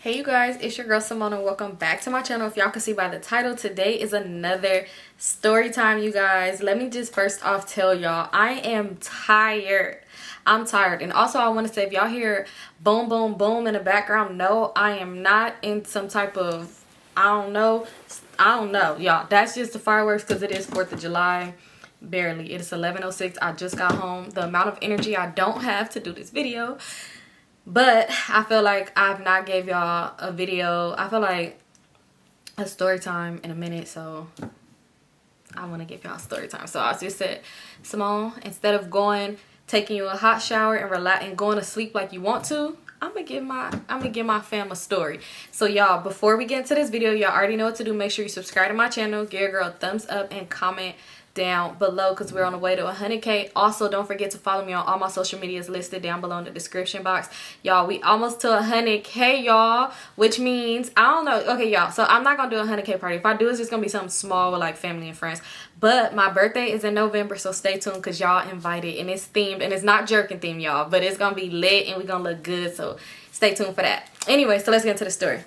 Hey you guys, it's your girl Symone and welcome back to my channel. If y'all can see by the title, today is another story time, you guys. Let me just first off tell y'all, I am tired. I'm tired. And also I want to say, if y'all hear boom, boom, boom in the background, no, I am not in some type of, I don't know, y'all. That's just the fireworks because it is 4th of July. Barely. It is 11:06. I just got home. The amount of energy I don't have to do this video. But I feel like I've not gave y'all a video. I feel like a story time in a minute. So I want to give y'all a story time. So I just said, Symone, instead of taking you a hot shower and relax and going to sleep like you want to, I'm gonna give my fam a story. So y'all, before we get into this video, y'all already know what to do. Make sure you subscribe to my channel, give your girl a thumbs up, and comment down below because we're on the way to 100K. Also, don't forget to follow me on all my social medias listed down below in the description box. Y'all, we almost to 100K, y'all, which means, I don't know. Okay, y'all, so I'm not gonna do a 100K party. If I do, it's just gonna be something small with like family and friends. But my birthday is in November, so stay tuned because y'all invited, and it's themed, and it's not jerking themed, y'all, but it's gonna be lit and we're gonna look good, so stay tuned for that. Anyway, so let's get into the story.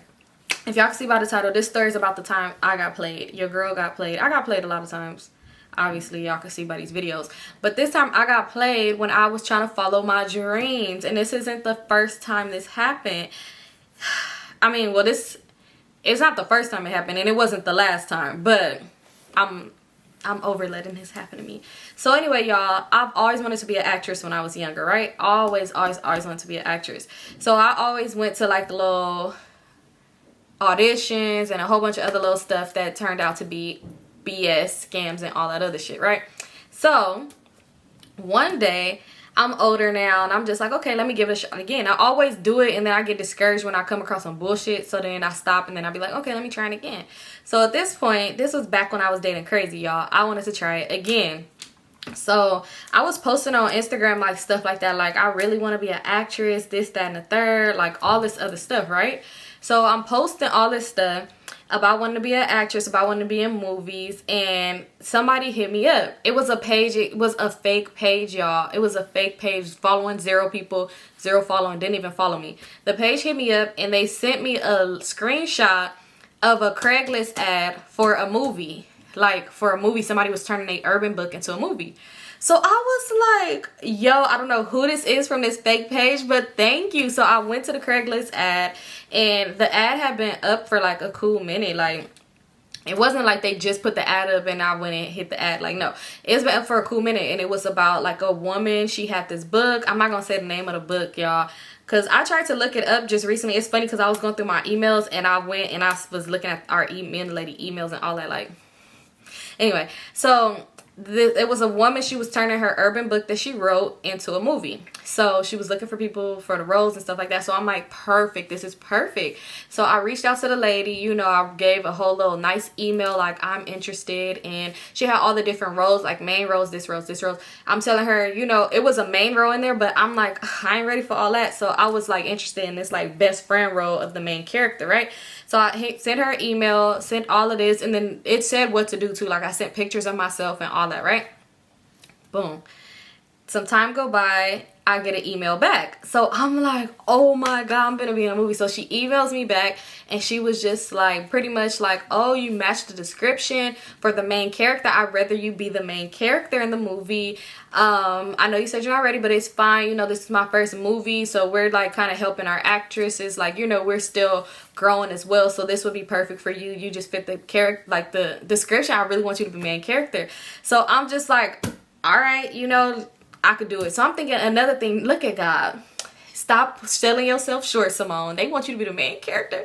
If y'all can see by the title, this story is about the time I got played. Your girl got played. I got played a lot of times. Obviously, y'all can see by these videos. But this time, I got played when I was trying to follow my dreams. And this isn't the first time this happened. I mean, well, it's not the first time it happened. And it wasn't the last time. But I'm over letting this happen to me. So anyway, y'all, I've always wanted to be an actress when I was younger, right? Always wanted to be an actress. So I always went to like the little auditions and a whole bunch of other little stuff that turned out to be BS, scams, and all that other shit, right? So one day, I'm older now, and I'm just like, okay, let me give it a shot again. I always do it, and then I get discouraged when I come across some bullshit, so then I stop, and then I'll be like, okay, let me try it again. So at this point, this was back when I was dating Crazy, y'all. I wanted to try it again. So I was posting on Instagram like stuff like that, like I really want to be an actress, this, that, and the third, like all this other stuff, right? So I'm posting all this stuff about wanting to be an actress, about wanting to be in movies, and somebody hit me up. It was a page, it was a fake page, y'all. It was a fake page following 0 people, 0 following, didn't even follow me. The page hit me up and they sent me a screenshot of a Craigslist ad for a movie. Like for a movie, somebody was turning a urban book into a movie. So I was like, yo, I don't know who this is from this fake page, but thank you. So I went to the Craigslist ad, and the ad had been up for like a cool minute. Like, it wasn't like they just put the ad up and I went and hit the ad. Like, no, it's been up for a cool minute, and it was about like a woman. She had this book. I'm not going to say the name of the book, y'all, because I tried to look it up just recently. It's funny because I was going through my emails, and I went and I was looking at our email lady emails and all that. Like, anyway, so it was a woman. She was turning her urban book that she wrote into a movie. So she was looking for people for the roles and stuff like that. So I'm like, perfect, this is perfect. So I reached out to the lady, you know, I gave a whole little nice email like I'm interested, and she had all the different roles, like main roles, this roles, this roles. I'm telling her, you know, it was a main role in there, but I'm like, I ain't ready for all that. So I was like interested in this like best friend role of the main character, right? So I sent her an email, sent all of this, and then it said what to do too. Like I sent pictures of myself and all that, right? Boom. Some time go by, I get an email back. So I'm like, oh my God, I'm gonna be in a movie. So she emails me back, and she was just like, pretty much like, oh, you matched the description for the main character. I'd rather you be the main character in the movie. I know you said you're not ready, but it's fine. You know, this is my first movie, so we're like kind of helping our actresses. Like, you know, we're still growing as well, so this would be perfect for you. You just fit the character, like the description. I really want you to be main character. So I'm just like, all right, you know, I could do it. So I'm thinking another thing. Look at God. Stop selling yourself short, Symone. They want you to be the main character.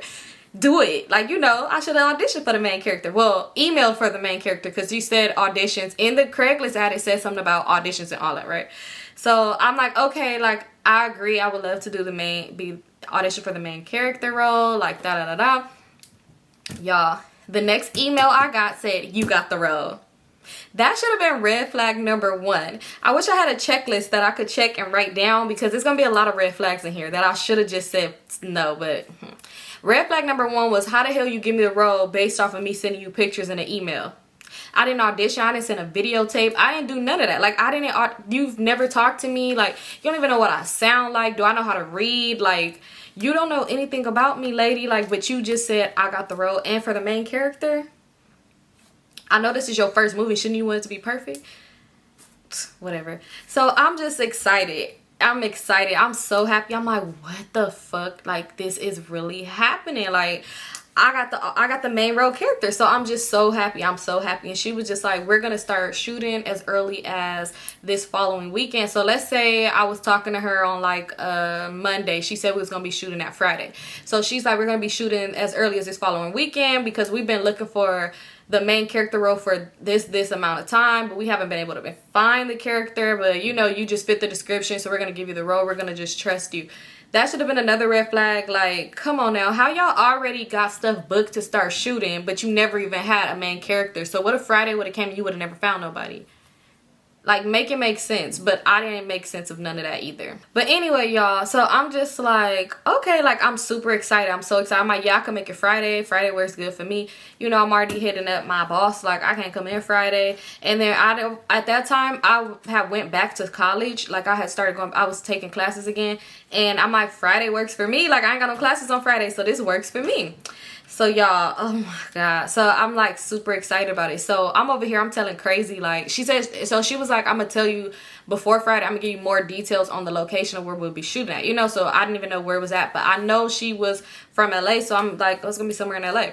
Do it. Like, you know, I should have auditioned for the main character. Well, emailed for the main character, because you said auditions. In the Craigslist ad, it said something about auditions and all that, right? So I'm like, okay, like, I agree. I would love to do be audition for the main character role. Like, da-da-da-da. Y'all, the next email I got said, you got the role. That should have been red flag number 1. I wish I had a checklist that I could check and write down, because there's going to be a lot of red flags in here that I should have just said no. But red flag number 1 was, how the hell you give me the role based off of me sending you pictures in an email? I didn't audition. I didn't send a videotape. I didn't do none of that. Like, you've never talked to me. Like, you don't even know what I sound like. Do I know how to read? Like, you don't know anything about me, lady. Like, but you just said I got the role. And for the main character, I know this is your first movie. Shouldn't you want it to be perfect? Whatever. So I'm just excited. I'm excited. I'm so happy. I'm like, what the fuck? Like, this is really happening. Like, I got the main role character. So I'm just so happy. I'm so happy. And she was just like, we're gonna start shooting as early as this following weekend. So let's say I was talking to her on like Monday. She said we was gonna be shooting that Friday. So she's like, we're gonna be shooting as early as this following weekend, because we've been looking for the main character role for this amount of time, but we haven't been able to find the character. But you know, you just fit the description, so we're gonna give you the role. We're gonna just trust you. That should have been another red flag. Like, come on now, how y'all already got stuff booked to start shooting, but you never even had a main character? So what if Friday would have came and you would have never found nobody? Like, make it make sense. But I didn't make sense of none of that either. But anyway, y'all, so I'm just like, okay, like, I'm super excited. I'm so excited. I'm like, yeah, I can make it Friday. Friday works good for me. You know, I'm already hitting up my boss, like, I can't come in Friday. And then at that time, I had went back to college. Like, I had started going, I was taking classes again. And I'm like, Friday works for me. Like, I ain't got no classes on Friday, so this works for me. So y'all, oh my god, so I'm like super excited about it. So I'm over here, I'm telling Crazy, like, she said, so she was like, I'm gonna tell you before Friday, I'm gonna give you more details on the location of where we'll be shooting at, you know. So I didn't even know where it was at, but I know she was from LA, so I'm like, oh, it's gonna be somewhere in LA.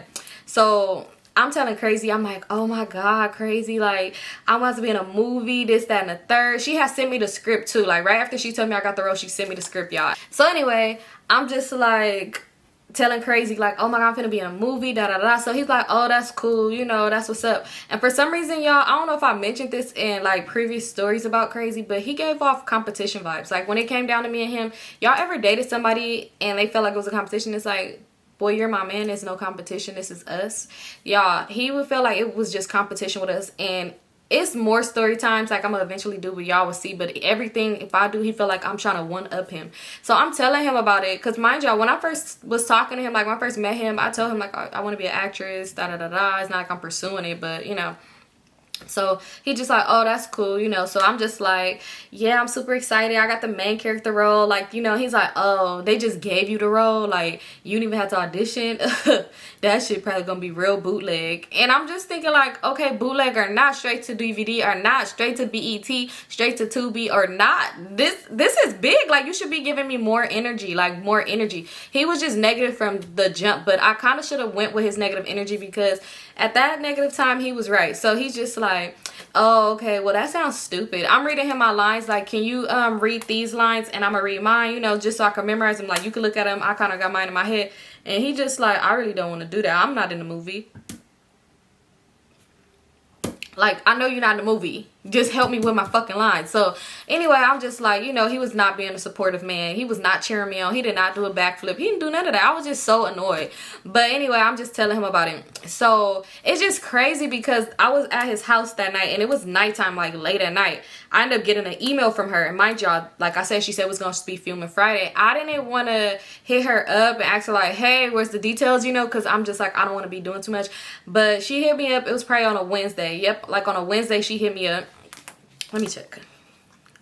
So I'm telling Crazy, I'm like, oh my god, Crazy, like, I'm about to be in a movie, this, that, and the third. She has sent me the script too. Like, right after she told me I got the role, she sent me the script, y'all. So anyway, I'm just like telling Crazy, like, oh my god, I'm finna be in a movie, da da da. So he's like, oh, that's cool, you know, that's what's up. And for some reason, y'all, I don't know if I mentioned this in like previous stories about Crazy, but he gave off competition vibes. Like, when it came down to me and him, y'all ever dated somebody and they felt like it was a competition? It's like, boy, you're my man, there's no competition, this is us. Y'all, he would feel like it was just competition with us. And it's more story times, like, I'm gonna eventually do, but y'all will see. But everything, if I do, he feel like I'm trying to one up him. So I'm telling him about it, because mind y'all, when I first was talking to him, like when I first met him, I told him like, I want to be an actress, da da da da. It's not like I'm pursuing it, but you know. So he just like, oh, that's cool, you know. So I'm just like, yeah, I'm super excited. I got the main character role. Like, you know, he's like, oh, they just gave you the role, like, you didn't even have to audition. That shit probably gonna be real bootleg. And I'm just thinking like, okay, bootleg or not, straight to DVD or not, straight to BET, straight to Tubi or not, this is big. Like, you should be giving me more energy, like more energy. He was just negative from the jump, but I kind of should have went with his negative energy, because at that negative time he was right. So he's just like, oh, okay, well, that sounds stupid. I'm reading him my lines, like, can you read these lines and I'm gonna read mine, you know, just so I can memorize them. Like, you can look at them. I kind of got mine in my head. And he just like, I really don't want to do that. I'm not in the movie. Like, I know you're not in the movie. Just help me with my fucking lines. So anyway, I'm just like, you know, he was not being a supportive man. He was not cheering me on. He did not do a backflip. He didn't do none of that. I was just so annoyed. But anyway, I'm just telling him about it. So it's just crazy, because I was at his house that night and it was nighttime, like late at night. I ended up getting an email from her. And mind y'all, like I said, she said it was going to be filming Friday. I didn't want to hit her up and ask her like, hey, where's the details, you know, because I'm just like, I don't want to be doing too much. But she hit me up. It was probably on a Wednesday. Yep, like on a Wednesday she hit me up. Let me check.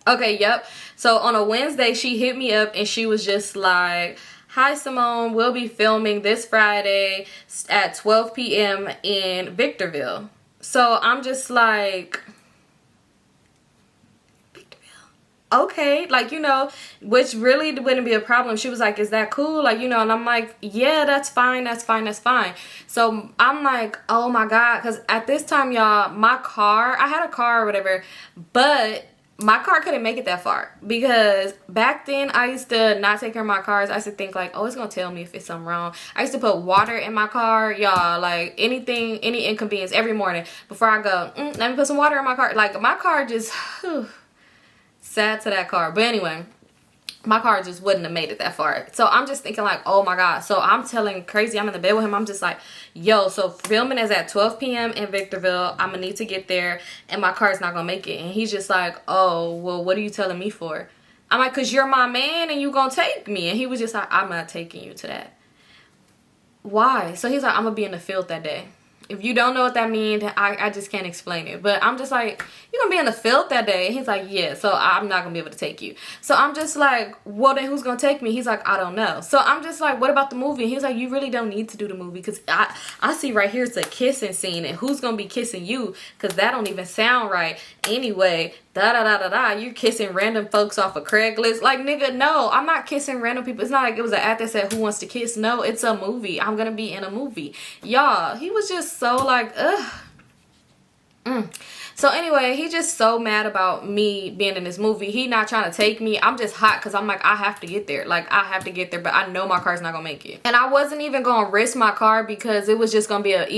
Okay, yep. So on a Wednesday, she hit me up and she was just like, hi, Symone, we'll be filming this Friday at 12 p.m. in Victorville. So I'm just like, okay, like, you know, which really wouldn't be a problem. She was like, is that cool? Like, you know, and I'm like, yeah, that's fine, that's fine, that's fine. So I'm like, oh my god, because at this time, y'all, my car, I had a car or whatever, but my car couldn't make it that far, because back then I used to not take care of my cars. I used to think like, oh, it's gonna tell me if it's something wrong. I used to put water in my car, y'all, like anything, any inconvenience every morning before I go, let me put some water in my car. Like, my car just, whew, sad to that car. But anyway, my car just wouldn't have made it that far. So I'm just thinking like, oh my god. So I'm telling Crazy, I'm in the bed with him, I'm just like, yo, so filming is at 12 p.m. in Victorville. I'm gonna need to get there and my car's not gonna make it. And he's just like, oh, well, what are you telling me for? I'm like, because you're my man and you gonna take me. And he was just like, I'm not taking you to that. Why? So he's like, I'm gonna be in the field that day. If you don't know what that means, I just can't explain it. But I'm just like, you're gonna be in the field that day. And he's like, yeah, so I'm not gonna be able to take you. So I'm just like, well, then who's gonna take me? He's like, I don't know. So I'm just like, what about the movie? And he's like, you really don't need to do the movie, because I see right here it's a kissing scene, and who's gonna be kissing you? Because that don't even sound right. Anyway, you're kissing random folks off of Craigslist. Like, nigga, no, I'm not kissing random people. It's not like it was an ad that said who wants to kiss. No, it's a movie. I'm gonna be in a movie. Y'all, he was just so like, ugh. So anyway, he just so mad about me being in this movie. He not trying to take me. I'm just hot because I'm like, I have to get there. Like, I have to get there, but I know my car's not gonna make it. And I wasn't even gonna risk my car because it was just gonna be an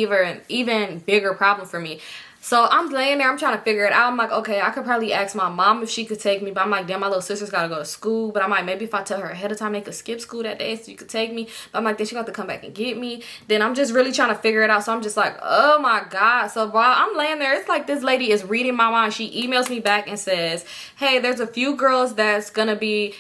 even bigger problem for me. So I'm laying there, I'm trying to figure it out. I'm like, okay, I could probably ask my mom if she could take me. But I'm like, damn, my little sister's got to go to school. But I'm like, maybe if I tell her ahead of time, they could skip school that day so you could take me. But I'm like, then she got to come back and get me. Then I'm just really trying to figure it out. So I'm just like, oh my God. So while I'm laying there, it's like this lady is reading my mind. She emails me back and says, hey, there's a few girls that's going to be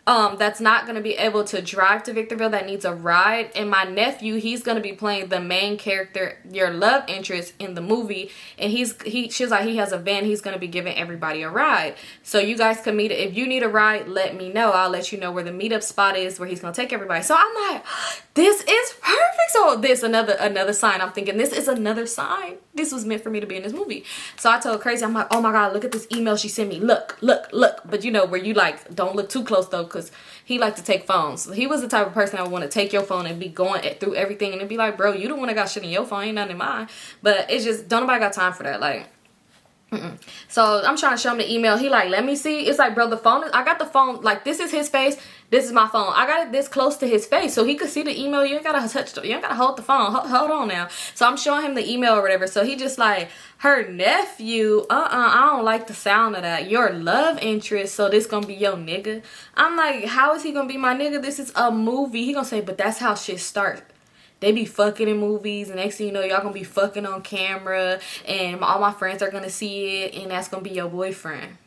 that's not going to be able to drive to Victorville that needs a ride, and my nephew, he's going to be playing the main character, your love interest in the movie, and she's like, he has a van, he's going to be giving everybody a ride, so you guys can meet. If you need a ride, let me know. I'll let you know where the meetup spot is where he's going to take everybody. So I'm like, this is perfect. So this another sign. I'm thinking, this is another sign. This was meant for me to be in this movie. So I told Crazy, I'm like, oh my God, look at this email she sent me. Look. But you know, where you like, don't look too close though, because he liked to take phones. He was the type of person that would want to take your phone and be going through everything, and it'd be like, bro, you the one that got shit in your phone, ain't nothing in mine. But it's just, don't nobody got time for that. Like, so I'm trying to show him the email. He like, let me see. It's like, bro, the phone I got the phone, like, this is his face, this is my phone. I got it this close to his face so he could see the email. You ain't gotta touch you ain't gotta hold the phone. Hold on now. So I'm showing him the email or whatever. So he just like, her nephew, I don't like the sound of that. Your love interest, so this gonna be your nigga. I'm like, how is he gonna be my nigga? This is a movie. He gonna say, but that's how shit starts. They be fucking in movies, and next thing you know, y'all gonna be fucking on camera, and all my friends are gonna see it, and that's gonna be your boyfriend.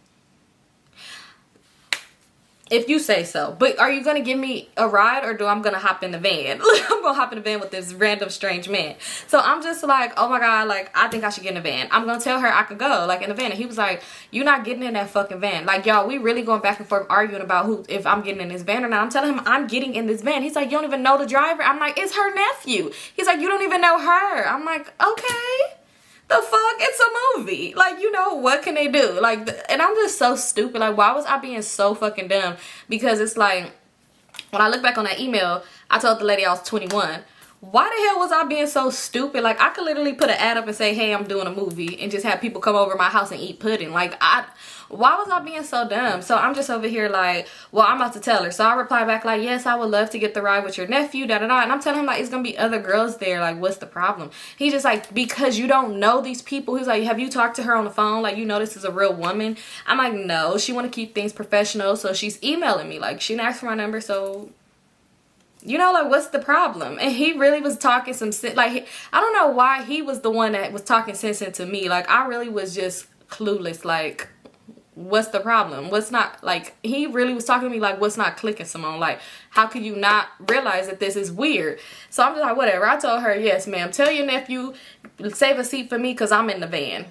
If you say so. But are you gonna give me a ride, or I'm gonna hop in the van? I'm gonna hop in the van with this random strange man. So I'm just like, oh my God, like, I think I should get in the van. I'm gonna tell her I could go, like, in the van. And he was like, you're not getting in that fucking van. Like, y'all, we really going back and forth arguing about if I'm getting in this van or not. I'm telling him I'm getting in this van. He's like, you don't even know the driver. I'm like, it's her nephew. He's like, you don't even know her. I'm like, okay. The fuck? It's a movie. Like, you know, what can they do? Like, and I'm just so stupid. Like, why was I being so fucking dumb? Because it's like, when I look back on that email, I told the lady I was 21. Why the hell was I being so stupid? Like, I could literally put an ad up and say, hey, I'm doing a movie, and just have people come over my house and eat pudding. Like, why was I being so dumb? So I'm just over here like, well, I'm about to tell her. So I reply back like, yes, I would love to get the ride with your nephew, da-da-da. And I'm telling him like, it's gonna be other girls there. Like, what's the problem? He's just like, because you don't know these people. He's like, have you talked to her on the phone? Like, you know this is a real woman? I'm like, no, she want to keep things professional. So she's emailing me. Like, she didn't ask for my number, so... You know, like, what's the problem? And he really was talking some sense. Like, I don't know why he was the one that was talking sense into me. Like, I really was just clueless. Like, what's the problem? What's not, like, he really was talking to me like, what's not clicking, Symone? Like, how could you not realize that this is weird? So I'm just like, whatever. I told her, yes, ma'am. Tell your nephew, save a seat for me because I'm in the van.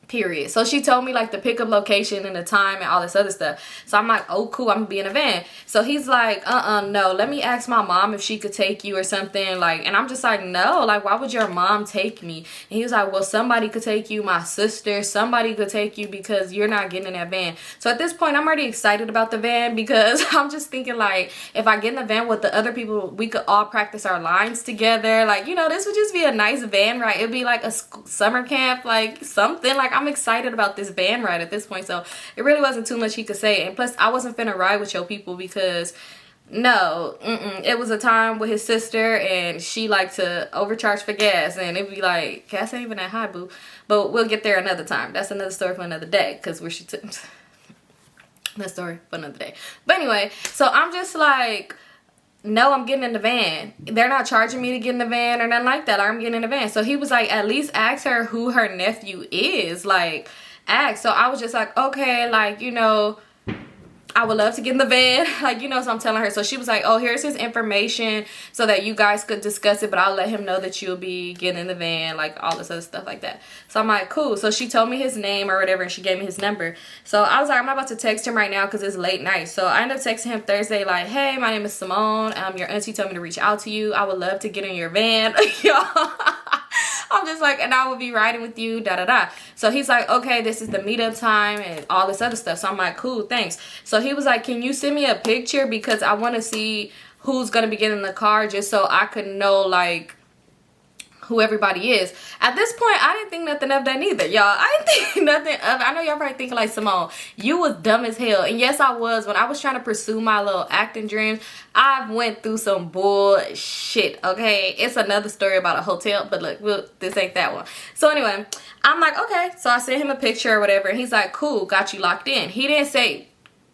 Period. So she told me like the pickup location and the time and all this other stuff. So I'm like, oh cool, I'm gonna be in a van. So he's like, no, let me ask my mom if she could take you or something. Like, and I'm just like, no, like, why would your mom take me? And he was like, well, somebody could take you, my sister, somebody could take you because you're not getting in that van. So at this point, I'm already excited about the van because I'm just thinking like, if I get in the van with the other people, we could all practice our lines together. Like, you know, this would just be a nice van ride. It'd be like a summer camp, like something. Like, I'm excited about this van ride at this point. So it really wasn't too much he could say. And plus, I wasn't finna ride with your people because no, it was a time with his sister and she liked to overcharge for gas, and it'd be like, gas ain't even that high, boo. But we'll get there another time. That's another story for another day, because where she took that story for another day. But anyway, so I'm just like, no, I'm getting in the van. They're not charging me to get in the van or nothing like that. I'm getting in the van. So he was like, at least ask her who her nephew is. Like, ask. So I was just like, okay, like, you know, I would love to get in the van, like, you know, so I'm telling her. So she was like, oh, here's his information so that you guys could discuss it, but I'll let him know that you'll be getting in the van, like all this other stuff like that. So I'm like, cool. So she told me his name or whatever, and she gave me his number. So I was like, I'm not about to text him right now because it's late night. So I ended up texting him Thursday like, hey, my name is Symone. Your auntie told me to reach out to you. I would love to get in your van. Y'all. I'm just like, and I will be riding with you, da da da. So he's like, okay, this is the meetup time and all this other stuff. So I'm like, cool, thanks. So he was like, can you send me a picture because I want to see who's gonna be getting in the car just so I could know like who everybody is. At this point, I didn't think nothing of that neither, y'all. I didn't think nothing of it. I know y'all probably thinking like, Symone, you was dumb as hell. And yes, I was. When I was trying to pursue my little acting dreams, I went through some bullshit, okay? It's another story about a hotel, but look, this ain't that one. So anyway, I'm like, okay. So I sent him a picture or whatever, and he's like, cool, got you locked in. He didn't say,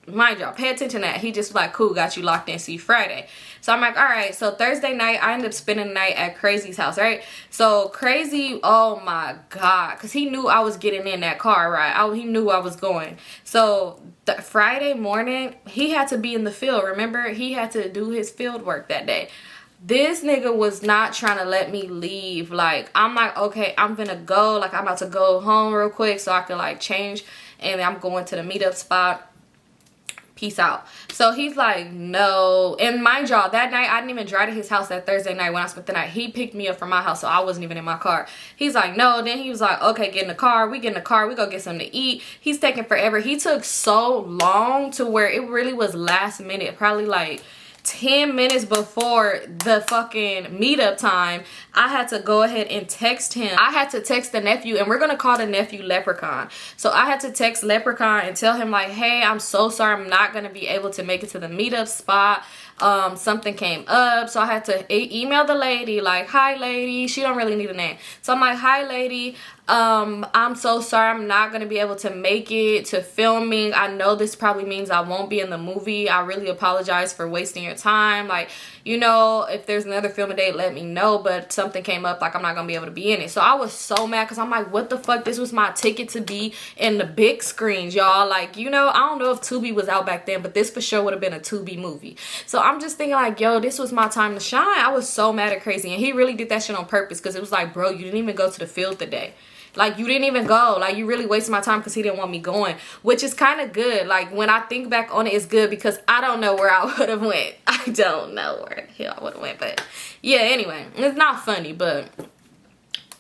mind y'all, pay attention to that. He just was like, cool, got you locked in, see you Friday. So I'm like, all right. So Thursday night, I ended up spending the night at Crazy's house, right? So Crazy, oh my God, because he knew I was getting in that car, right? He knew I was going. So the Friday morning, he had to be in the field. Remember, he had to do his field work that day. This nigga was not trying to let me leave. Like, I'm like, okay, I'm gonna go. Like, I'm about to go home real quick so I can like change. And I'm going to the meetup spot. Peace out. So he's like, no. And mind y'all, that night I didn't even drive to his house that Thursday night when I spent the night. He picked me up from my house, so I wasn't even in my car. He's like, no. Then he was like, okay, get in the car. We get in the car. We go get something to eat. He's taking forever. He took so long to where it really was last minute, probably like 10 minutes before the fucking meetup time. I had to go ahead and text him. I had to text the nephew, and we're gonna call the nephew Leprechaun. So I had to text Leprechaun and tell him like, hey, I'm so sorry, I'm not gonna be able to make it to the meetup spot. Something came up, so I had to email the lady like, hi lady. She don't really need a name, so I'm like, hi lady, I'm so sorry, I'm not gonna be able to make it to filming. I know this probably means I won't be in the movie. I really apologize for wasting your time. Like, you know, if there's another filming date, let me know, but something came up, like I'm not gonna be able to be in it. So I was so mad because I'm like, what the fuck, this was my ticket to be in the big screens, y'all. Like, you know, I don't know if Tubi was out back then, but this for sure would have been a Tubi movie. So I'm just thinking like, yo, this was my time to shine. I was so mad at Crazy, and he really did that shit on purpose because it was like, bro, you didn't even go to the field today. Like, you didn't even go. Like, you really wasted my time because he didn't want me going, which is kind of good. Like, when I think back on it, it's good because I don't know where I would have went. I don't know where the hell I would have went, but yeah, anyway, it's not funny, but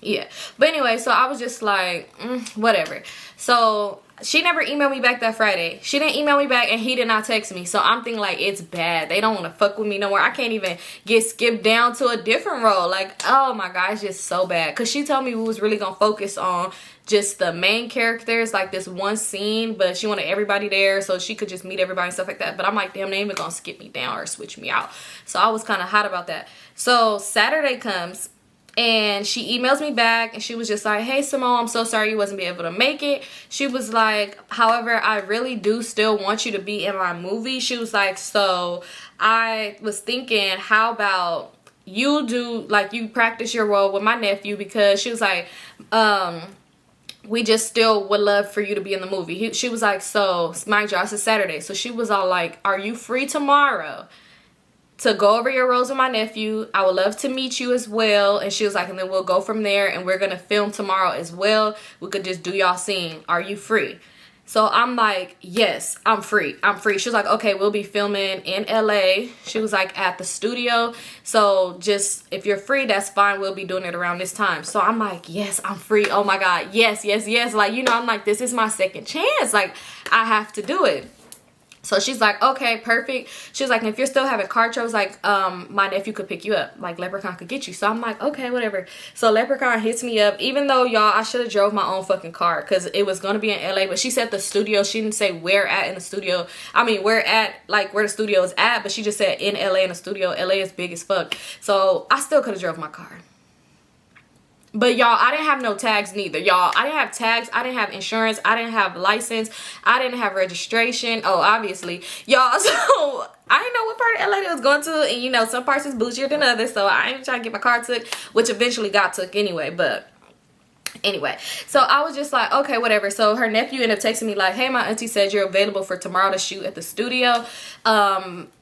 yeah. But anyway, so I was just like, whatever. So she never emailed me back that Friday. She didn't email me back, and he did not text me. So I'm thinking like, it's bad. They don't want to fuck with me no more. I can't even get skipped down to a different role. Like, oh my God, it's just so bad. Because she told me we was really going to focus on just the main characters, like this one scene, but she wanted everybody there so she could just meet everybody and stuff like that. But I'm like, damn, they ain't even going to skip me down or switch me out. So I was kind of hot about that. So Saturday comes, and she emails me back, and she was just like, hey, Symone, I'm so sorry you wasn't be able to make it. She was like, however, I really do still want you to be in my movie. She was like, so I was thinking, how about you do, like, you practice your role with my nephew, because she was like, we just still would love for you to be in the movie. She was like, so, mind you, it's a Saturday. So she was all like, are you free tomorrow to go over your roles with my nephew? I would love to meet you as well. And she was like, and then we'll go from there, and we're gonna film tomorrow as well. We could just do y'all scene. Are you free? So I'm like, yes, I'm free. I'm free. She was like, okay, we'll be filming in LA. She was like, at the studio. So just, if you're free, that's fine. We'll be doing it around this time. So I'm like, yes, I'm free. Oh my God. Yes, yes, yes. Like, you know, I'm like, this is my second chance. Like, I have to do it. So she's like, okay, perfect. She was like, if you're still having car troubles, like, my nephew could pick you up. Like, Leprechaun could get you. So I'm like, okay, whatever. So Leprechaun hits me up. Even though, y'all, I should have drove my own fucking car because it was going to be in LA. But she said the studio. She didn't say where at in the studio. I mean, where the studio is at. But she just said in LA in the studio. LA is big as fuck. So I still could have drove my car. But y'all, I didn't have no tags neither. Y'all, I didn't have tags. I didn't have insurance. I didn't have license. I didn't have registration. Oh, obviously. Y'all, so I didn't know what part of LA they was going to. And, you know, some parts is bougier than others. So I ain't trying to get my car took, which eventually got took anyway. But Anyway, so I was just like, okay, whatever. So her nephew ended up texting me like, hey, my auntie said you're available for tomorrow to shoot at the studio.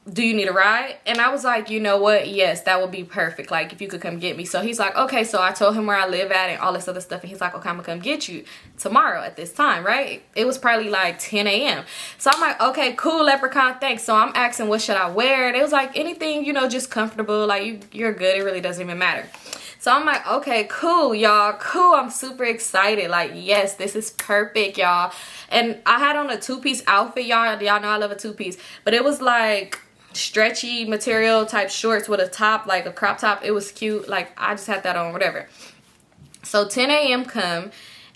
Do you need a ride? And I was like, you know what? Yes, that would be perfect. Like, if you could come get me. So he's like, okay. So I told him where I live at and all this other stuff. And he's like, okay, I'm gonna come get you tomorrow at this time, right? It was probably like 10 a.m. So I'm like, okay, cool, Leprechaun, thanks. So I'm asking, what should I wear? And it was like, anything, you know, just comfortable. Like, you're good. It really doesn't even matter. So I'm like, okay, cool, y'all, cool. I'm super excited. Like, yes, this is perfect, y'all. And I had on a two-piece outfit, y'all. Y'all know I love a two-piece. But it was like stretchy material type shorts with a top, like a crop top. It was cute. Like, I just had that on, whatever. So 10 a.m. come,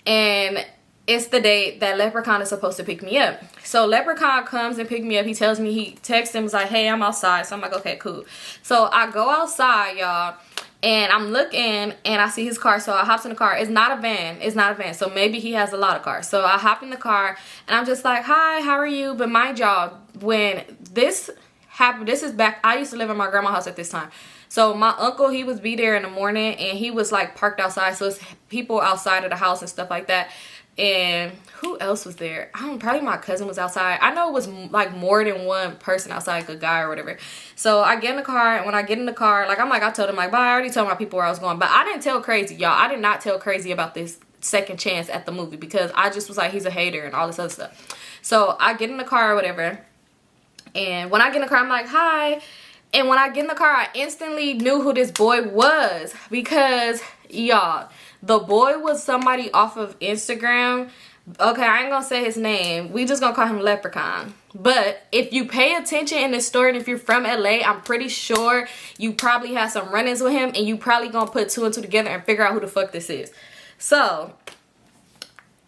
and it's the day that Leprechaun is supposed to pick me up. So Leprechaun comes and pick me up. He tells me, he texts him, was like, hey, I'm outside. So I'm like, okay, cool. So I go outside, y'all. And I'm looking and I see his car. So I hopped in the car. It's not a van. It's not a van. So maybe he has a lot of cars. So I hop in the car and I'm just like, hi, how are you? But mind y'all, when this happened, this is back, I used to live in my grandma's house at this time. So my uncle, he was be there in the morning and he was like parked outside. So it's people outside of the house and stuff like that. And who else was there? I don't, probably my cousin was outside. I know it was like more than one person outside, like a guy or whatever. So I get in the car, and when I get in the car, like I told him like, bye, I already told my people where I was going. But I didn't tell Crazy, y'all. I did not tell Crazy about this second chance at the movie because I just was like, he's a hater and all this other stuff. So I get in the car or whatever. And when I get in the car, I'm like, hi. And when I get in the car, I instantly knew who this boy was because, y'all, the boy was somebody off of Instagram. Okay, I ain't gonna say his name. We just gonna call him Leprechaun. But if you pay attention in this story, and if you're from LA, I'm pretty sure you probably had some run-ins with him and you probably gonna put two and two together and figure out who the fuck this is. So,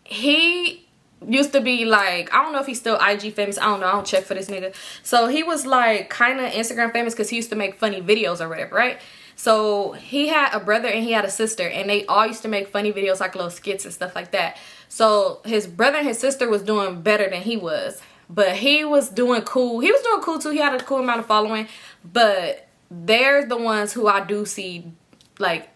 he used to be like, I don't know if he's still IG famous. I don't know. I don't check for this nigga. So he was like kind of Instagram famous because he used to make funny videos or whatever, right? So he had a brother and he had a sister, and they all used to make funny videos, like little skits and stuff like that. So his brother and his sister was doing better than he was, but he was doing cool. He was doing cool too. He had a cool amount of following, but they're the ones who I do see, like,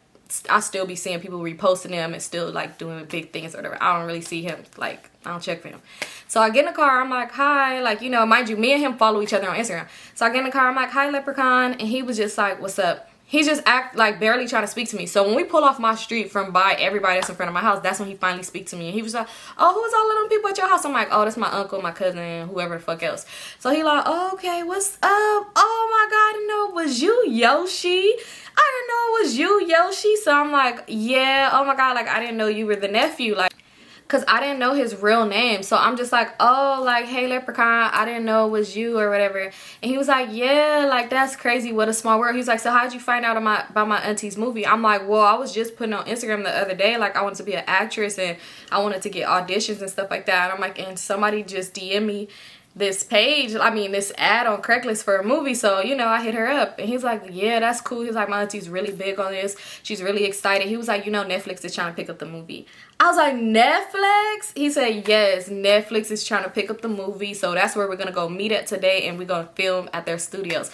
I still be seeing people reposting them and still like doing big things or whatever. I don't really see him, like, I don't check for him. So I get in the car, I'm like, hi, like, you know, mind you, me and him follow each other on Instagram. So I get in the car, I'm like, hi, Leprechaun, and he was just like, what's up? He just act like barely trying to speak to me. So when we pull off my street from by everybody that's in front of my house, that's when he finally speaks to me. And he was like, oh, who's all of them people at your house? I'm like, oh, that's my uncle, my cousin, whoever the fuck else. So he like, oh, okay, what's up? Oh my God, I didn't know it was you, Yoshi. I didn't know it was you, Yoshi. So I'm like, yeah, oh my God, like, I didn't know you were the nephew. Like, because I didn't know his real name. So I'm just like, oh, like, hey, Leprechaun, I didn't know it was you or whatever. And he was like, yeah, like, that's crazy. What a small world. He's like, so how'd you find out about my auntie's movie? I'm like, well, I was just putting on Instagram the other day. Like, I wanted to be an actress and I wanted to get auditions and stuff like that. And I'm like, and somebody just DM me this page, I mean, this ad on Craigslist for a movie. So, you know, I hit her up and he's like, yeah, that's cool. He's like, my auntie's really big on this. She's really excited. He was like, you know, Netflix is trying to pick up the movie. I was like, Netflix? He said, yes, Netflix is trying to pick up the movie. So that's where we're going to go meet at today, and we're going to film at their studios.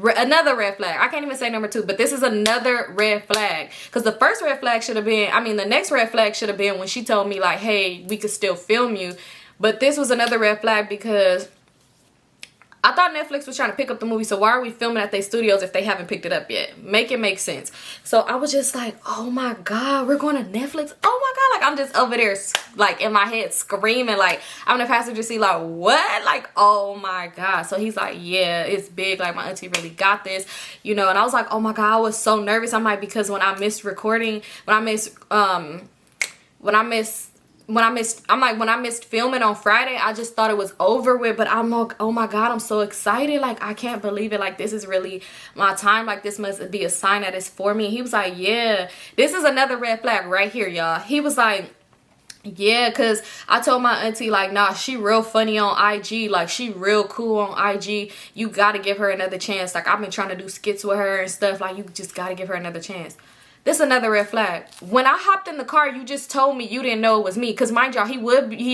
Another red flag. I can't even say number 2, but this is another red flag. Because the first red flag should have been, I mean, the next red flag should have been when she told me, like, hey, we could still film you. But this was another red flag because I thought Netflix was trying to pick up the movie, so why are we filming at their studios if they haven't picked it up yet? Make it make sense. So I was just like, oh my God, we're going to Netflix? Oh my God, like, I'm just over there, like, in my head screaming, like, I'm in the passenger seat, like, what? Like, oh my God. So he's like, yeah, it's big, like, my auntie really got this, you know. And I was like, oh my God, I was so nervous. I'm like, because when I missed recording, when I missed filming on Friday, I just thought it was over with. But I'm like, oh my God, I'm so excited. Like, I can't believe it. Like, this is really my time. Like, this must be a sign that it's for me. And he was like, yeah, this is another red flag right here, y'all. He was like, yeah, because I told my auntie, like, nah, she real funny on IG. Like, she real cool on IG. You got to give her another chance. Like, I've been trying to do skits with her and stuff. Like, you just got to give her another chance. This is another red flag. When I hopped in the car, you just told me you didn't know it was me. Because mind y'all, he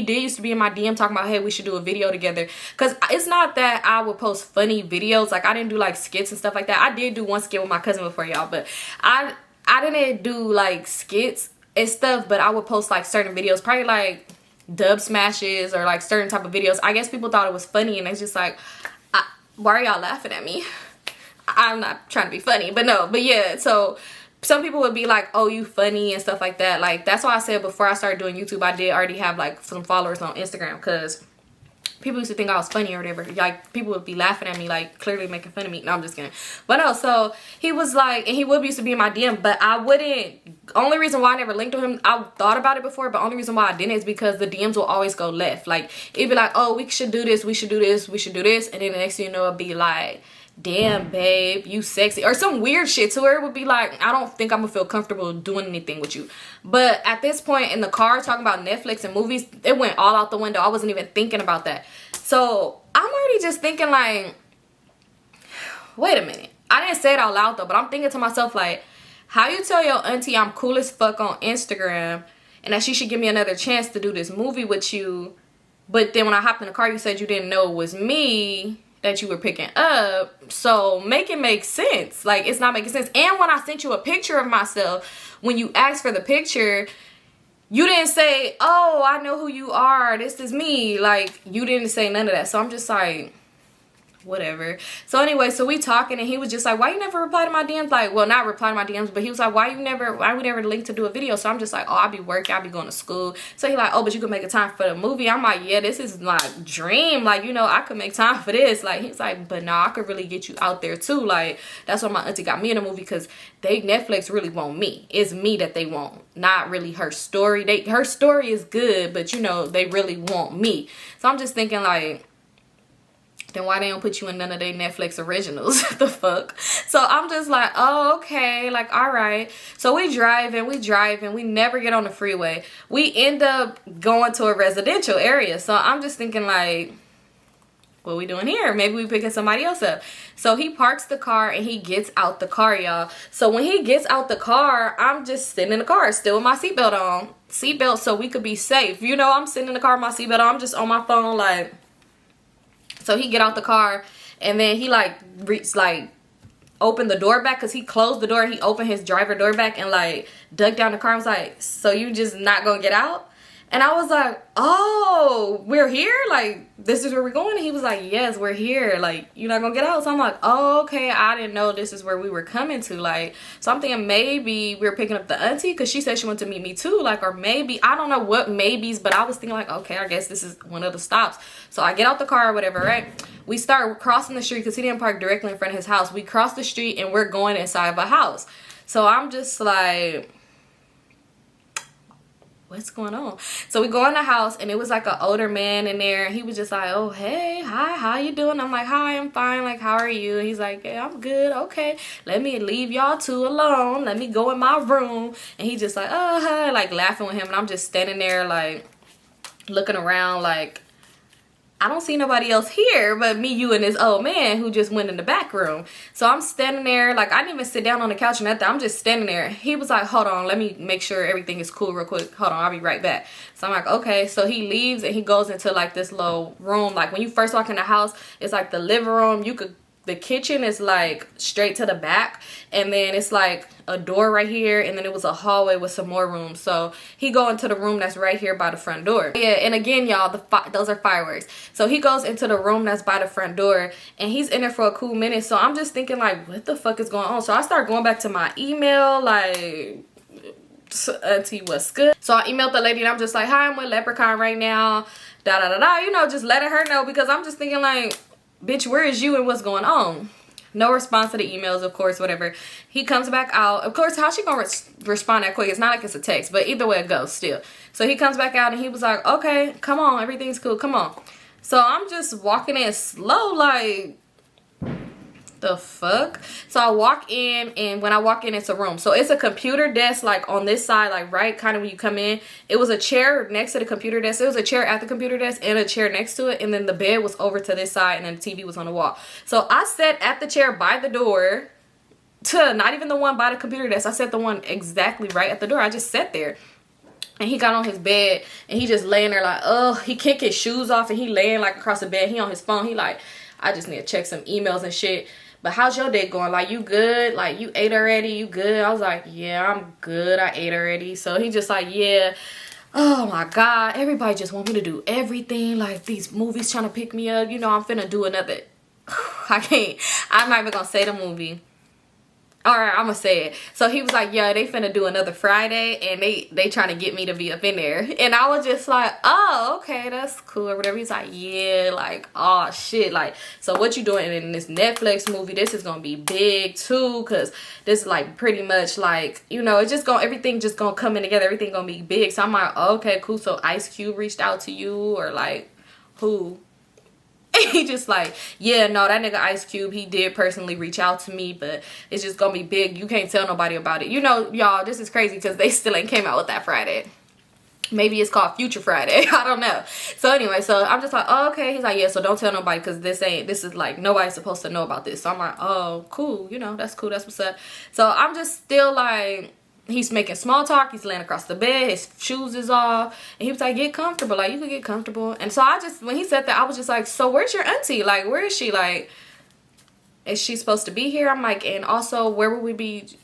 did used to be in my DM talking about, hey, we should do a video together. Because it's not that I would post funny videos. Like, I didn't do like skits and stuff like that. I did do one skit with my cousin before, y'all. But I didn't do like skits and stuff, but I would post like certain videos, probably like dub smashes or like certain type of videos. I guess people thought it was funny, and it's just like, why are y'all laughing at me? I'm not trying to be funny, but no, but yeah, so some people would be like, oh, you funny and stuff like that. Like, that's why I said before I started doing YouTube, I did already have like some followers on Instagram, because people used to think I was funny or whatever. Like, people would be laughing at me, like, clearly making fun of me. No, I'm just kidding. But no, so he was like, and he would used to be in my DM, but I wouldn't, only reason why I never linked to him, I thought about it before, but only reason why I didn't is because the DMs will always go left. Like, it'd be like, oh, we should do this, we should do this, we should do this, and then the next thing you know, it'd be like, damn, babe, you sexy, or some weird shit, to where it would be like, I don't think I'm gonna feel comfortable doing anything with you. But at this point in the car, talking about Netflix and movies, it went all out the window. I wasn't even thinking about that. So I'm already just thinking like, wait a minute. I didn't say it out loud though, but I'm thinking to myself like, how you tell your auntie I'm cool as fuck on Instagram and that she should give me another chance to do this movie with you, but then when I hopped in the car, you said you didn't know it was me that you were picking up. So make it make sense. Like, it's not making sense. And when I sent you a picture of myself, when you asked for the picture, you didn't say, oh, I know who you are, this is me. Like, you didn't say none of that. So I'm just like, whatever. So anyway, so we talking, and he was just like, why you never reply to my DMs? Like, well, not reply to my DMs, but he was like, why we never link to do a video? So I'm just like, oh, I'll be working, I'll be going to school. So he like, oh, but you could make a time for the movie. I'm like, yeah, this is my dream. Like, you know, I could make time for this. Like, he's like, but nah, I could really get you out there too. Like, that's why my auntie got me in a movie, because Netflix really want me. It's me that they want, not really her story. Her story is good, but you know, they really want me. So I'm just thinking like, then why they don't put you in none of their Netflix originals? The fuck? So I'm just like, oh, okay, like, all right. So we driving, we never get on the freeway. We end up going to a residential area. So I'm just thinking like, what we doing here? Maybe we picking somebody else up. So he parks the car and he gets out the car, y'all. So when he gets out the car, I'm just sitting in the car, still with my seatbelt on. Seatbelt so we could be safe. You know, I'm sitting in the car with my seatbelt on. I'm just on my phone like. So he get out the car, and then he like opened the door back, because he closed the door. He opened his driver door back and like dug down the car. I was like, so you just not gonna get out? And I was like, oh, we're here? Like, this is where we're going? And he was like, yes, we're here. Like, you're not gonna get out? So I'm like, oh, okay, I didn't know this is where we were coming to. Like, so I'm thinking maybe we were picking up the auntie, because she said she wanted to meet me too. Like, or maybe, I don't know what maybes, but I was thinking like, okay, I guess this is one of the stops. So I get out the car or whatever, right? We start crossing the street, because he didn't park directly in front of his house. We cross the street and we're going inside of a house. So I'm just like, what's going on? So we go in the house, and it was like an older man in there. He was just like, oh, hey, hi, how you doing? I'm like, hi, I'm fine. Like, how are you? He's like, yeah, I'm good. Okay, let me leave y'all two alone. Let me go in my room. And he just like, like laughing with him. And I'm just standing there like looking around like, I don't see nobody else here but me, you, and this old man who just went in the back room. So I'm standing there, like, I didn't even sit down on the couch or nothing. I'm just standing there. He was like, hold on, let me make sure everything is cool real quick. Hold on, I'll be right back. So I'm like, okay. So he leaves and he goes into like this little room. Like, when you first walk in the house, it's like the living room. The kitchen is like straight to the back, and then it's like a door right here, and then it was a hallway with some more rooms. So he go into the room that's right here by the front door. Yeah, and again, y'all, those are fireworks. So he goes into the room that's by the front door, and he's in there for a cool minute. So I'm just thinking like, what the fuck is going on? So I start going back to my email like, auntie, what's good? So I emailed the lady, and I'm just like, hi, I'm with Leprechaun right now, da da da da, you know, just letting her know, because I'm just thinking like, bitch, where is you and what's going on? No response to the emails, of course, whatever. He comes back out. Of course, how she gonna respond that quick? It's not like it's a text, but either way it goes still. So he comes back out, and he was like, okay, come on, everything's cool, come on. So I'm just walking in slow, like, the fuck? So I walk in, and when I walk in, it's a room. So it's a computer desk, like on this side, like right kind of when you come in. It was a chair next to the computer desk. It was a chair at the computer desk and a chair next to it, and then the bed was over to this side, and then the TV was on the wall. So I sat at the chair by the door, to not even the one by the computer desk. I sat the one exactly right at the door. I just sat there. And he got on his bed, and he just laying there like, oh, he kicked his shoes off, and he laying like across the bed. He on his phone. He like, I just need to check some emails and shit. but how's your day going? Like, you good? Like, you ate already? You good? I was like, yeah, I'm good. I ate already. So he just like, yeah. Oh my God, everybody just want me to do everything. Like, these movies trying to pick me up. You know, I'm finna do another. I can't. I'm not even gonna say the movie. Alright, I'm gonna say it. So he was like, yeah, they finna do another Friday, and they trying to get me to be up in there. And I was just like, oh, okay, that's cool or whatever. He's like, yeah, like, oh shit, like, so what you doing in this Netflix movie? This is gonna be big too, cause this is like pretty much like, you know, it's just gonna, everything just gonna come in together, everything gonna be big. So I'm like, oh, okay, cool. So Ice Cube reached out to you, or like, who? He just like, yeah, no, that nigga Ice Cube, he did personally reach out to me, but it's just gonna be big. You can't tell nobody about it. You know, y'all, this is crazy because they still ain't came out with that Friday. Maybe it's called Future Friday. I don't know. So anyway, so I'm just like, oh, okay. He's like, yeah, so don't tell nobody, because this is like, nobody's supposed to know about this. So I'm like, oh, cool. You know, that's cool. That's what's up. So I'm just still like, he's making small talk. He's laying across the bed. His shoes is off. And he was like, get comfortable. Like, you can get comfortable. And so I just, when he said that, I was just like, so where's your auntie? Like, where is she? Like, is she supposed to be here? I'm like, and also, where would we be,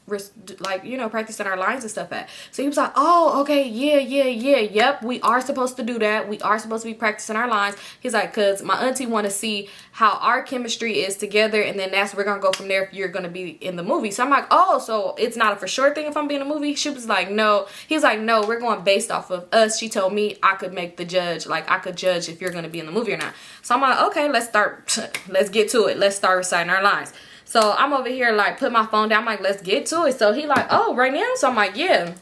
like, you know, practicing our lines and stuff at? So he was like, oh, okay, yeah, yep, we are supposed to do that. We are supposed to be practicing our lines. He's like, because my auntie want to see how our chemistry is together, and then we're going to go from there if you're going to be in the movie. So I'm like, oh, so it's not a for sure thing if I'm being in a movie? She was like, no. He's like, no, we're going based off of us. She told me I could make the judge. Like, I could judge if you're going to be in the movie or not. So I'm like, okay, let's get to it. Let's start reciting our lines. So I'm over here like put my phone down. I'm like, let's get to it. So he like, oh, right now? So I'm like, yeah.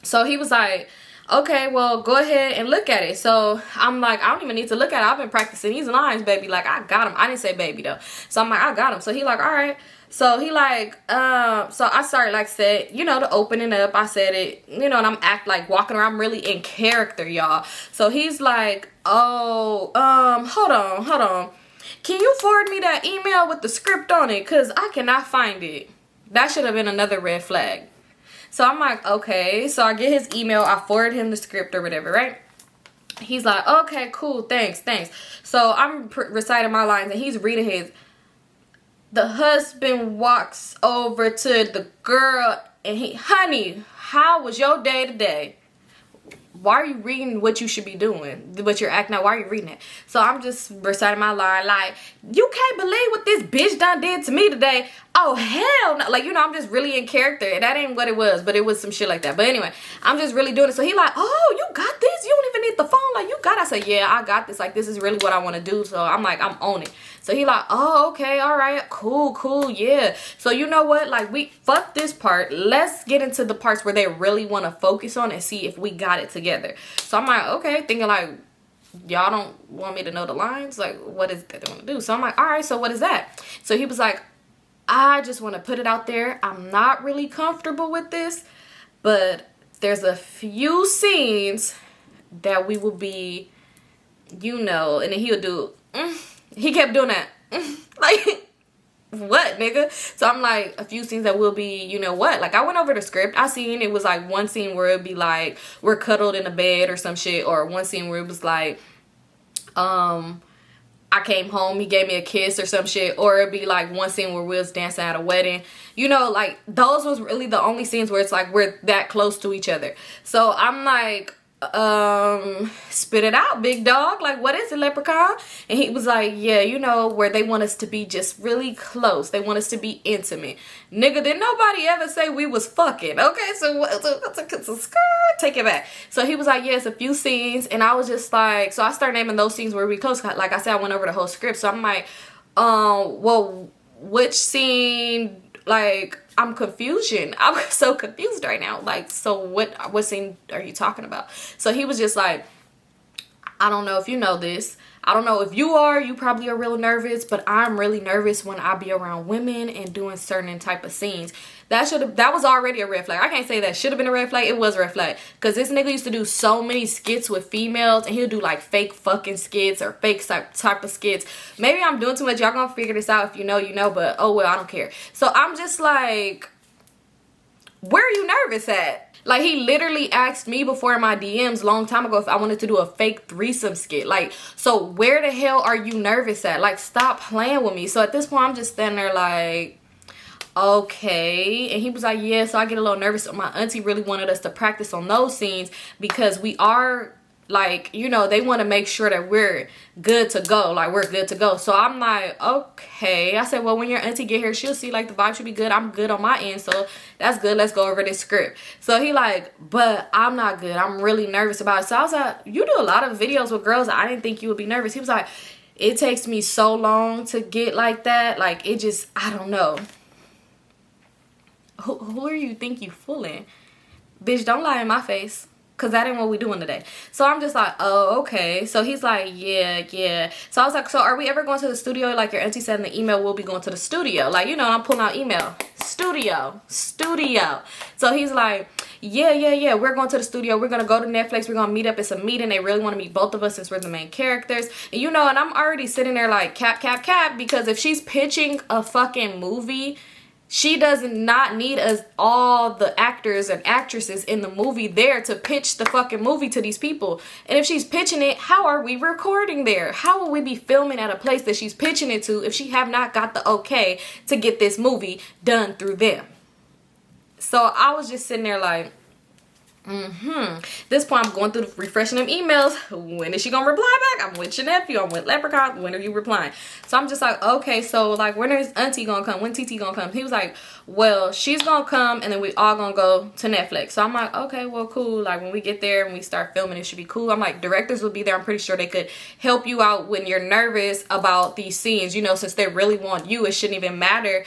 So he was like, okay, well, go ahead and look at it. So I'm like, I don't even need to look at it. I've been practicing these lines, baby. Like, I got them. I didn't say baby though. So I'm like, I got them. So he like, all right. So he like, so I started, like, said, you know, the opening up. I said it, you know, and I'm walking around. I'm really in character, y'all. So he's like, oh, hold on. Can you forward me that email with the script on it? Because I cannot find it. That should have been another red flag. So I'm like, okay. So I get his email. I forward him the script or whatever, right? He's like, okay, cool. Thanks. So I'm reciting my lines, and he's reading his. The husband walks over to the girl, and honey, how was your day today? Why are you reading what you should be doing? What you're acting out? Why are you reading it? So I'm just reciting my line like, you can't believe what this bitch done did to me today. Oh, hell no. Like, you know, I'm just really in character. And that ain't what it was, but it was some shit like that. But anyway, I'm just really doing it. So he like, oh, you got this? You don't even need the phone? Like, you got it? I said, yeah, I got this. Like, this is really what I want to do. So I'm like, I'm on it. So he like, oh, okay, all right, cool, yeah. So you know what? Like, we fuck this part. Let's get into the parts where they really want to focus on and see if we got it together. So I'm like, okay, thinking like, y'all don't want me to know the lines? Like, what is that they want to do? So I'm like, all right, so what is that? So he was like, I just want to put it out there. I'm not really comfortable with this, but there's a few scenes that we will be, you know, and then he'll do, he kept doing that. Like, what, nigga? So I'm like, a few scenes that will be, you know what? Like, I went over the script. I seen it was like one scene where it'd be like, we're cuddled in a bed or some shit. Or one scene where it was like, I came home, he gave me a kiss or some shit. Or it'd be like one scene where we was dancing at a wedding. You know, like, those was really the only scenes where it's like we're that close to each other. So I'm like, spit it out, big dog. Like, what is it, leprechaun? And he was like, yeah, you know, where they want us to be just really close. They want us to be intimate. Nigga, did nobody ever say we was fucking? Okay, so take it back. So he was like, yes, a few scenes. And I was just like, so I started naming those scenes where we close. Like I said, I went over the whole script. So I'm like, well, which scene, like, I'm so confused right now. Like, so what scene are you talking about? So he was just like, I don't know if you know this. I don't know if you are. You probably are real nervous, but I'm really nervous when I be around women and doing certain type of scenes. That was already a red flag. I can't say that should have been a red flag. It was a red flag. Because this nigga used to do so many skits with females. And he'll do like fake fucking skits or fake type of skits. Maybe I'm doing too much. Y'all gonna figure this out. If you know, you know. But oh well, I don't care. So I'm just like, where are you nervous at? Like, he literally asked me before in my DMs long time ago if I wanted to do a fake threesome skit. Like, so where the hell are you nervous at? Like, stop playing with me. So at this point, I'm just standing there like, okay. And he was like, yeah. So I get a little nervous. So my auntie really wanted us to practice on those scenes because we are, like, you know, they want to make sure that we're good to go. Like, we're good to go. So I'm like, okay. I said, well, when your auntie get here, she'll see, like, the vibe should be good. I'm good on my end, so that's good. Let's go over this script. So he like, but I'm not good. I'm really nervous about it. So I was like, you do a lot of videos with girls. I didn't think you would be nervous. He was like, it takes me so long to get like that. Like, it just, I don't know. Who are you think you fooling? Bitch, don't lie in my face. Because that ain't what we doing today. So I'm just like, oh, okay. So he's like, yeah. So I was like, so are we ever going to the studio? Like your auntie said in the email, we'll be going to the studio. Like, you know, I'm pulling out email. Studio. So he's like, yeah. We're going to the studio. We're going to go to Netflix. We're going to meet up. It's a meeting. They really want to meet both of us since we're the main characters. And, you know, and I'm already sitting there like, cap. Because if she's pitching a fucking movie, she does not need us, all the actors and actresses in the movie there to pitch the fucking movie to these people. And if she's pitching it, how are we recording there? How will we be filming at a place that she's pitching it to if she have not got the okay to get this movie done through them? So I was just sitting there like, this point I'm going through the refreshing them emails. When is she gonna reply back? I'm with your nephew, I'm with Leprechaun. When are you replying? So I'm just like, okay, so like when is auntie gonna come? When TT gonna come? He was like, well, she's gonna come and then we all gonna go to Netflix. So I'm like, okay, well, cool. Like when we get there and we start filming, it should be cool. I'm like, directors will be there. I'm pretty sure they could help you out when you're nervous about these scenes, you know, since they really want you. It shouldn't even matter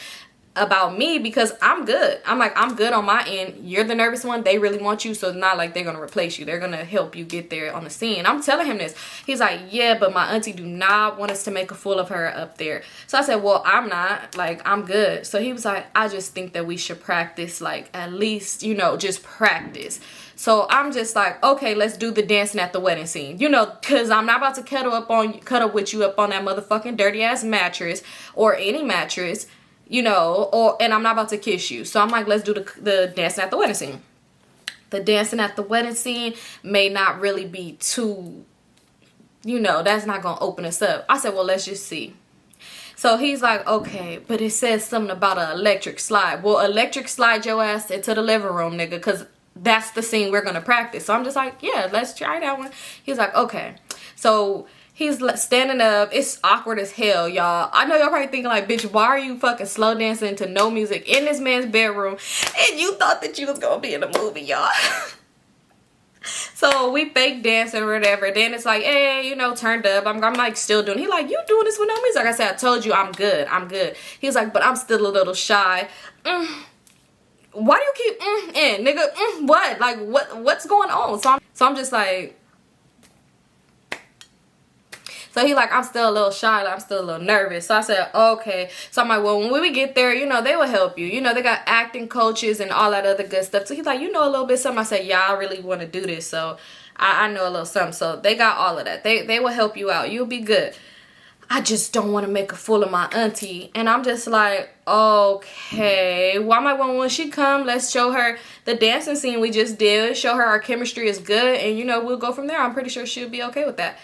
about me because I'm good. I'm like, I'm good on my end. You're the nervous one. They really want you, so it's not like they're gonna replace you. They're gonna help you get there on the scene. I'm telling him this. He's like, yeah, but my auntie do not want us to make a fool of her up there. So I said, well, I'm not. Like, I'm good. So he was like, I just think that we should practice, like, at least, you know, just practice. So I'm just like, okay, let's do the dancing at the wedding scene. You know, because I'm not about to cuddle with you up on that motherfucking dirty ass mattress or any mattress. You know, and I'm not about to kiss you. So I'm like, let's do the dancing at the wedding scene. The dancing at the wedding scene may not really be too, you know, that's not going to open us up. I said, well, let's just see. So he's like, okay, but it says something about an electric slide. Well, electric slide your ass into the living room, nigga, because that's the scene we're going to practice. So I'm just like, yeah, let's try that one. He's like, okay. So he's standing up. It's awkward as hell, y'all. I know y'all probably thinking like, bitch, why are you fucking slow dancing to no music in this man's bedroom? And you thought that you was gonna be in a movie, y'all. So we fake dancing or whatever. Then it's like, hey, you know, turned up. I'm like still doing. He like, you doing this with no music? Like I said, I told you I'm good. He was like, but I'm still a little shy. Why do you keep in, nigga? What? Like what's going on? So I'm just like. So he like, I'm still a little shy, like, I'm still a little nervous. So I said, okay. So I'm like, well, when we get there, you know, they will help you. You know, they got acting coaches and all that other good stuff. So he's like, you know a little bit something. I said, yeah, I really want to do this. So I know a little something. So they got all of that. They will help you out. You'll be good. I just don't want to make a fool of my auntie. And I'm just like, okay. Well, I'm like, well, when she come, let's show her the dancing scene we just did. Show her our chemistry is good. And, you know, we'll go from there. I'm pretty sure she'll be okay with that.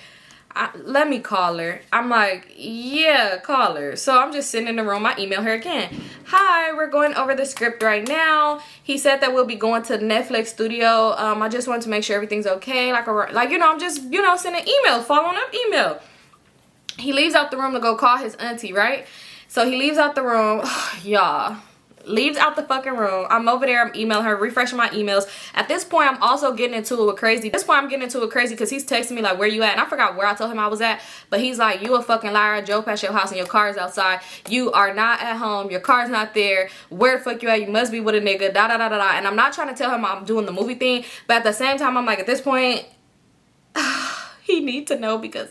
Let me call her. I'm like, yeah, call her. So I'm just sitting in the room. I email her again. Hi, we're going over the script right now. He said that we'll be going to the Netflix studio. I just wanted to make sure everything's okay. Like, you know, I'm just, you know, sending email, following up email. He leaves out the room to go call his auntie, right? So he leaves out the room. Y'all. Leaves out the fucking room. I'm over there. I'm emailing her, refreshing my emails. At this point, I'm also getting into it with crazy. Because he's texting me like, where you at? And I forgot where I told him I was at. But he's like, you a fucking liar. I drove past your house and your car is outside. You are not at home. Your car's not there. Where the fuck you at? You must be with a nigga. Da da da da da. And I'm not trying to tell him I'm doing the movie thing. But at the same time, I'm like, at this point, he need to know because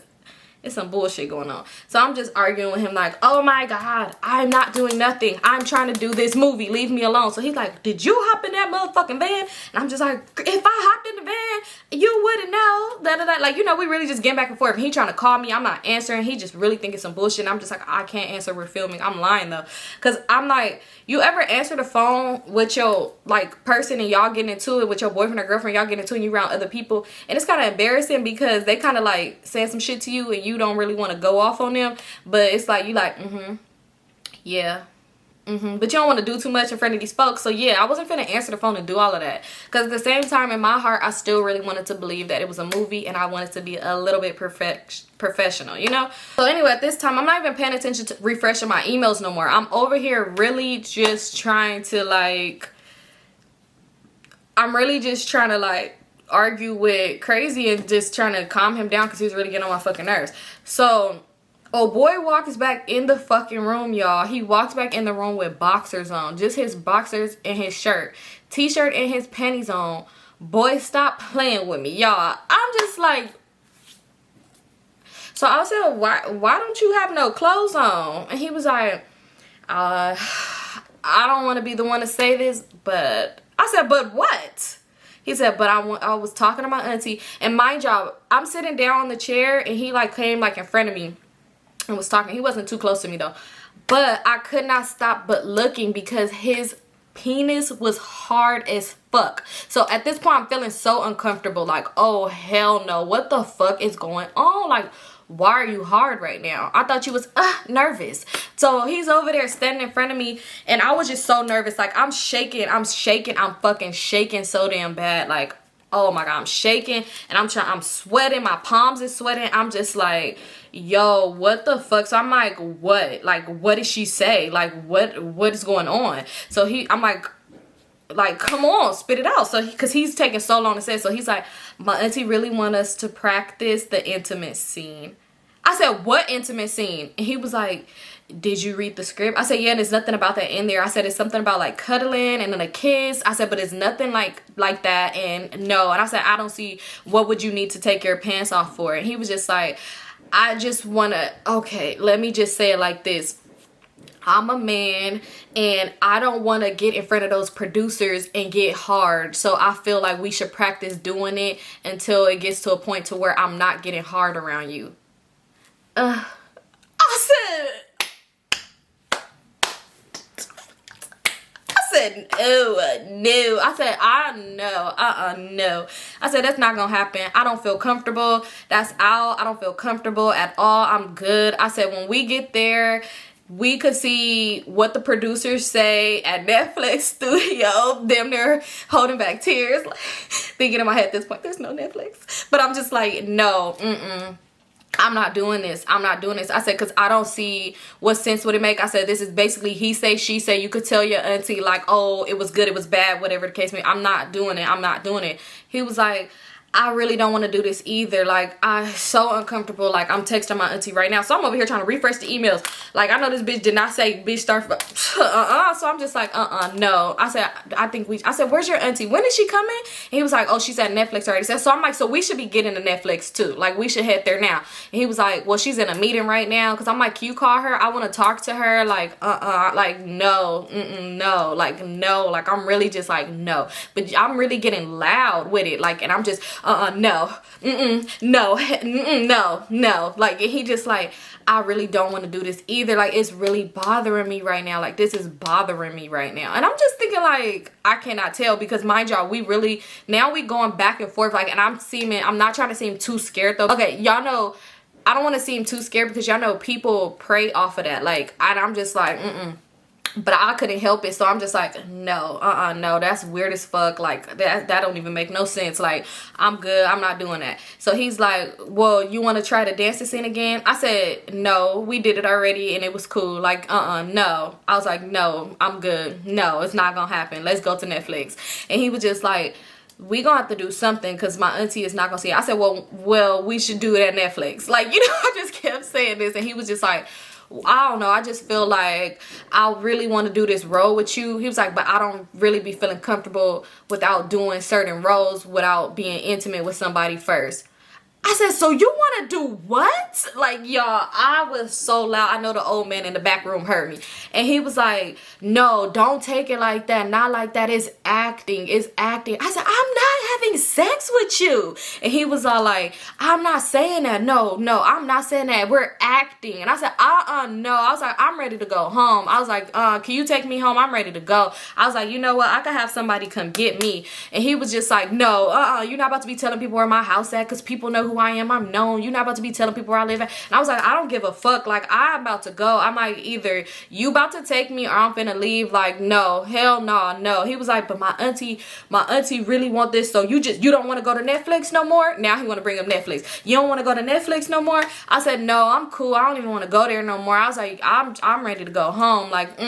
it's some bullshit going on. So I'm just arguing with him like, oh my God, I'm not doing nothing. I'm trying to do this movie. Leave me alone. So he's like, did you hop in that motherfucking van? And I'm just like, if I hopped in the van, you wouldn't know. Like, you know, we really just getting back and forth. He trying to call me. I'm not answering. He just really thinking some bullshit. I'm just like, I can't answer. We're filming. I'm lying though. Because I'm like, you ever answer the phone with your like person and y'all getting into it with your boyfriend or girlfriend, y'all getting into it and you around other people, and it's kind of embarrassing because they kind of like saying some shit to you and you don't really want to go off on them, but it's like you like yeah, but you don't want to do too much in front of these folks. So yeah, I wasn't finna answer the phone and do all of that, because at the same time in my heart I still really wanted to believe that it was a movie and I wanted to be a little bit professional, you know. So anyway, at this time I'm not even paying attention to refreshing my emails no more. I'm over here really just trying to like, I'm really just trying to like argue with Crazy and just trying to calm him down because he was really getting on my fucking nerves. So oh boy walks back in the fucking room, y'all. He walks back in the room with boxers on. Just his boxers and his shirt. T-shirt and his panties on. Boy, stop playing with me, y'all. I'm just like... So I said, why don't you have no clothes on? And he was like, I don't want to be the one to say this, but... I said, but what? He said, but I was talking to my auntie. And mind y'all, I'm sitting down on the chair and he like came like in front of me and was talking. He wasn't too close to me though, but I could not stop but looking because his penis was hard as fuck. So at this point I'm feeling so uncomfortable, like, oh hell no, what the fuck is going on? Like, why are you hard right now? I thought you was nervous. So he's over there standing in front of me and I was just so nervous. Like, I'm shaking, I'm fucking shaking so damn bad. Like, oh my god, I'm shaking and I'm sweating, my palms is sweating. I'm just like, yo, what the fuck? So I'm like, what? Like, what did she say? Like, what is going on? So I'm like, come on, spit it out. So because he's taking so long to say it. So he's like, my auntie really want us to practice the intimate scene. I said, what intimate scene? And he was like, did you read the script? I said, yeah, there's nothing about that in there. I said, it's something about like cuddling and then a kiss. I said, but it's nothing like that. And no. And I said, I don't see what would you need to take your pants off for. And he was just like, I just want to, okay, let me just say it like this. I'm a man and I don't want to get in front of those producers and get hard. So I feel like we should practice doing it until it gets to a point to where I'm not getting hard around you. I said, no. I said, no. I said, that's not gonna happen. I don't feel comfortable. That's out. I don't feel comfortable at all. I'm good. I said, when we get there, we could see what the producers say at Netflix studio. Them there holding back tears, like, thinking in my head at this point, there's no Netflix. But I'm just like, no, I'm not doing this. I'm not doing this. I said, because I don't see what sense would it make. I said, this is basically he say, she say. You could tell your auntie like, oh, it was good, it was bad, whatever the case may be. I'm not doing it. I'm not doing it. He was like, I really don't want to do this either. Like, I'm so uncomfortable. Like, I'm texting my auntie right now. So I'm over here trying to refresh the emails. Like, I know this bitch did not say bitch start So I'm just like, no. I said, where's your auntie? When is she coming? And he was like, oh, she's at Netflix already. So I'm like, so we should be getting to Netflix too. Like, we should head there now. And he was like, well, she's in a meeting right now. Cause I'm like, can you call her? I want to talk to her. Like, like, no, no. Like, no. Like, I'm really just like, no. But I'm really getting loud with it. Like, and I'm just, no, no. Like, he just like, I really don't want to do this either. Like, it's really bothering me right now. Like, this is bothering me right now. And I'm just thinking like, I cannot tell, because mind y'all, we really, now we going back and forth. Like, and I'm not trying to seem too scared though. Okay, y'all know, I don't want to seem too scared because y'all know people prey off of that. Like, I'm just like, but I couldn't help it. So I'm just like, no, no, that's weird as fuck. Like, that don't even make no sense. Like, I'm good. I'm not doing that. So he's like, well, you want to try to dance the scene again? I said, no, we did it already and it was cool. Like, no. I was like, no, I'm good. No, it's not gonna happen. Let's go to Netflix. And he was just like, we gonna have to do something because my auntie is not gonna see it. I said, well, we should do it at Netflix. Like, you know, I just kept saying this and he was just like, I don't know, I just feel like I really want to do this role with you. He was like, but I don't really be feeling comfortable without doing certain roles without being intimate with somebody first. I said, so you want to do what? Like, y'all, I was so loud. I know the old man in the back room heard me. And he was like, no, don't take it like that. Not like that. It's acting. It's acting. I said, I'm not having having sex with you. And he was all like, I'm not saying that. No, I'm not saying that. We're acting. And I said, no. I was like, I'm ready to go home. I was like, can you take me home? I'm ready to go. I was like, you know what? I could have somebody come get me. And he was just like, no, you're not about to be telling people where my house at, because people know who I am. I'm known. You're not about to be telling people where I live at. And I was like, I don't give a fuck. Like, I'm about to go. I'm like, either you about to take me or I'm finna leave. Like, no, hell no. He was like, but my auntie really want this, so you don't want to go to Netflix no more? Now he want to bring up Netflix. You don't want to go to Netflix no more? I said, no, I'm cool. I don't even want to go there no more. I was like, I'm ready to go home. Like,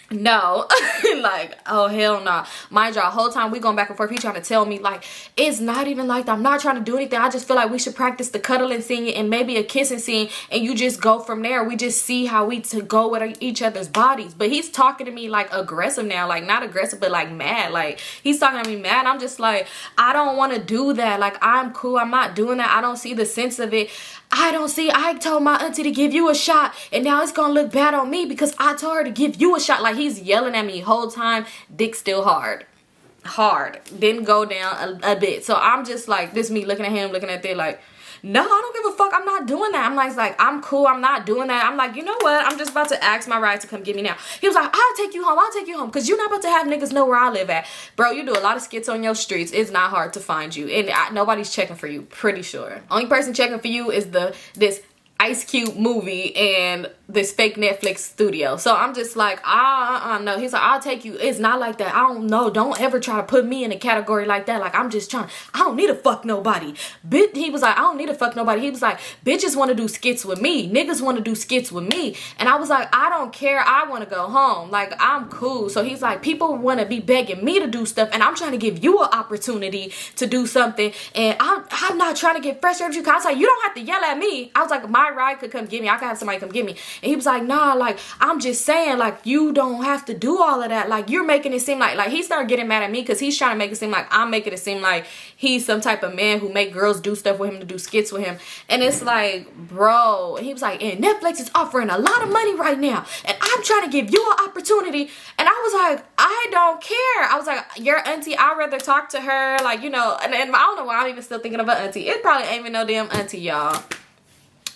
no. Like, oh hell no. Mind y'all, whole time we going back and forth, he trying to tell me like, it's not even like that. I'm not trying to do anything. I just feel like we should practice the cuddling scene and maybe a kissing scene, and you just go from there. We just see how we to go with each other's bodies. But he's talking to me like aggressive now, like not aggressive but like mad. Like he's talking to me mad. I'm just like, I don't want to do that. Like, I'm cool. I'm not doing that. I don't see the sense of it. I told my auntie to give you a shot, and now it's gonna look bad on me because I told her to give you a shot. Like, he's yelling at me whole time. Dick still hard. Didn't go down a bit. So I'm just like, this me looking at him, looking at that like, no, I don't give a fuck. I'm not doing that. I'm like, I'm cool. I'm not doing that. I'm like, you know what? I'm just about to ask my ride to come get me now. He was like, I'll take you home. Because you're not about to have niggas know where I live at. Bro, you do a lot of skits on your streets. It's not hard to find you. And nobody's checking for you, pretty sure. Only person checking for you is this Ice Cube movie and this fake Netflix studio. So I'm just like, no. He's like, I'll take you. It's not like that. I don't know. Don't ever try to put me in a category like that. Like, I'm just trying. I don't need to fuck nobody. He was like, I don't need to fuck nobody. He was like, bitches want to do skits with me. Niggas want to do skits with me. And I was like, I don't care. I want to go home. Like, I'm cool. So he's like, people want to be begging me to do stuff, and I'm trying to give you an opportunity to do something. And I'm not trying to get frustrated with you. I was like, you don't have to yell at me. I was like, my ride could come get me. I could have somebody come get me. And he was like, nah, like, I'm just saying, like, you don't have to do all of that. Like, you're making it seem like he started getting mad at me because he's trying to make it seem like I'm making it seem like he's some type of man who make girls do stuff with him, to do skits with him. And it's like, bro, and he was like, and Netflix is offering a lot of money right now, and I'm trying to give you an opportunity. And I was like, I don't care. I was like, your auntie, I'd rather talk to her, like, you know. And I don't know why I'm even still thinking of an auntie. It probably ain't even no damn auntie, y'all.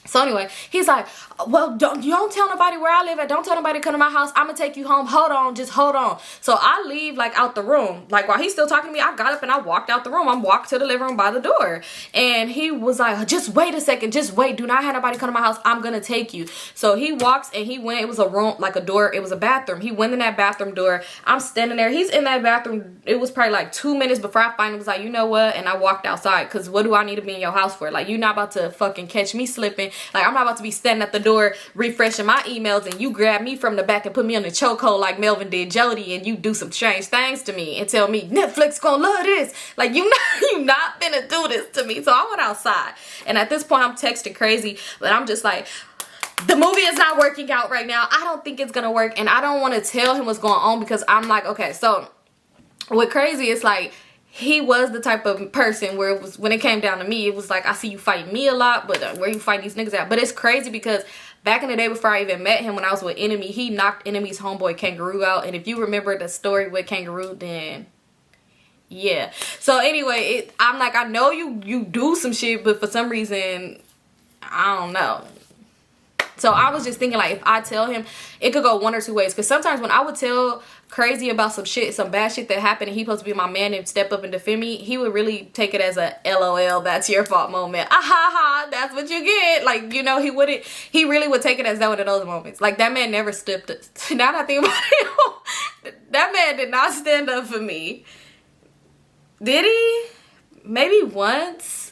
So anyway, he's like, well, don't tell nobody where I live at. Don't tell nobody to come to my house. I'm going to take you home. Hold on. Just hold on. So I leave, like, out the room. Like, while he's still talking to me, I got up and I walked out the room. I walked to the living room by the door. And he was like, just wait a second. Just wait. Do not have nobody come to my house. I'm going to take you. So he walks and he went. It was a room, like a door. It was a bathroom. He went in that bathroom door. I'm standing there. He's in that bathroom. It was probably like 2 minutes before I finally was like, you know what? And I walked outside, because what do I need to be in your house for? Like, you're not about to fucking catch me slipping. Like, I'm not about to be standing at the door refreshing my emails and you grab me from the back and put me on the chokehold like Melvin did Jody, and you do some strange things to me and tell me Netflix gonna love this. Like, you not finna do this to me. So I went outside, and at this point I'm texting crazy, but I'm just like, the movie is not working out right now. I don't think it's gonna work, and I don't want to tell him what's going on, because I'm like, okay, so what crazy is, like, he was the type of person where it was, when it came down to me, it was like, I see you fight me a lot, but where you fight these niggas at? But it's crazy because back in the day before I even met him, when I was with Enemy, he knocked Enemy's homeboy Kangaroo out. And if you remember the story with Kangaroo, then yeah. So anyway, I'm like, I know you do some shit, but for some reason, I don't know. So I was just thinking, like, if I tell him, it could go one or two ways. Because sometimes when I would tell Crazy about some shit, some bad shit that happened, and he supposed to be my man and step up and defend me, he would really take it as a LOL, that's your fault moment. Ah ha ha, that's what you get. Like, you know, he really would take it as that one of those moments. Like, that man never stepped up. Now that I think about it, that man did not stand up for me. Did he? Maybe once.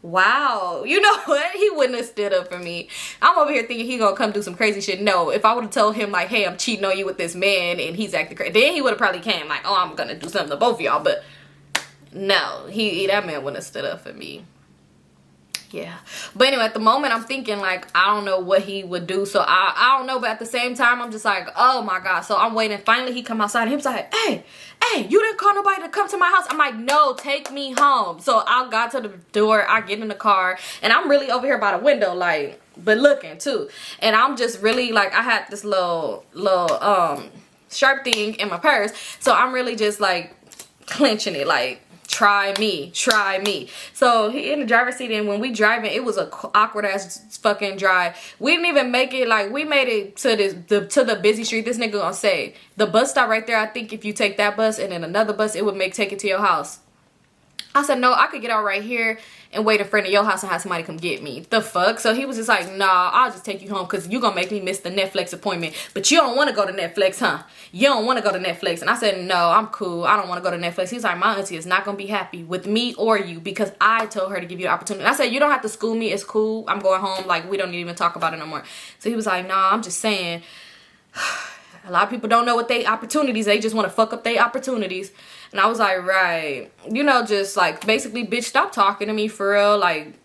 Wow, you know what? He wouldn't have stood up for me. I'm over here thinking he gonna come do some crazy shit. No, if I would have told him like, hey, I'm cheating on you with this man and he's acting crazy, then he would have probably came like, oh, I'm gonna do something to both of y'all. But no, that man wouldn't have stood up for me. Yeah. But anyway, at the moment I'm thinking like, I don't know what he would do. So I don't know. But at the same time, I'm just like, oh my God. So I'm waiting. Finally, he come outside and he was like, hey, you didn't call nobody to come to my house. I'm like, no, take me home. So I got to the door. I get in the car and I'm really over here by the window, like, but looking too. And I'm just really like, I had this little sharp thing in my purse. So I'm really just like clenching it like, try me. So he in the driver's seat, and when we driving, it was a awkward ass fucking drive. We didn't even make it, like, we made it to the busy street. This nigga gonna say the bus stop right there. I think if you take that bus and then another bus, it would take it to your house. I said, no, I could get out right here and wait in front of your house and have somebody come get me. The fuck? So he was just like, nah, I'll just take you home because you're going to make me miss the Netflix appointment. But you don't want to go to Netflix, huh? You don't want to go to Netflix. And I said, no, I'm cool. I don't want to go to Netflix. He's like, my auntie is not going to be happy with me or you because I told her to give you the opportunity. And I said, you don't have to school me. It's cool. I'm going home. Like, we don't even talk about it no more. So he was like, nah, I'm just saying. A lot of people don't know what they opportunities. They just want to fuck up their opportunities. And I was like, right. You know, just like, basically, bitch, stop talking to me for real. Like,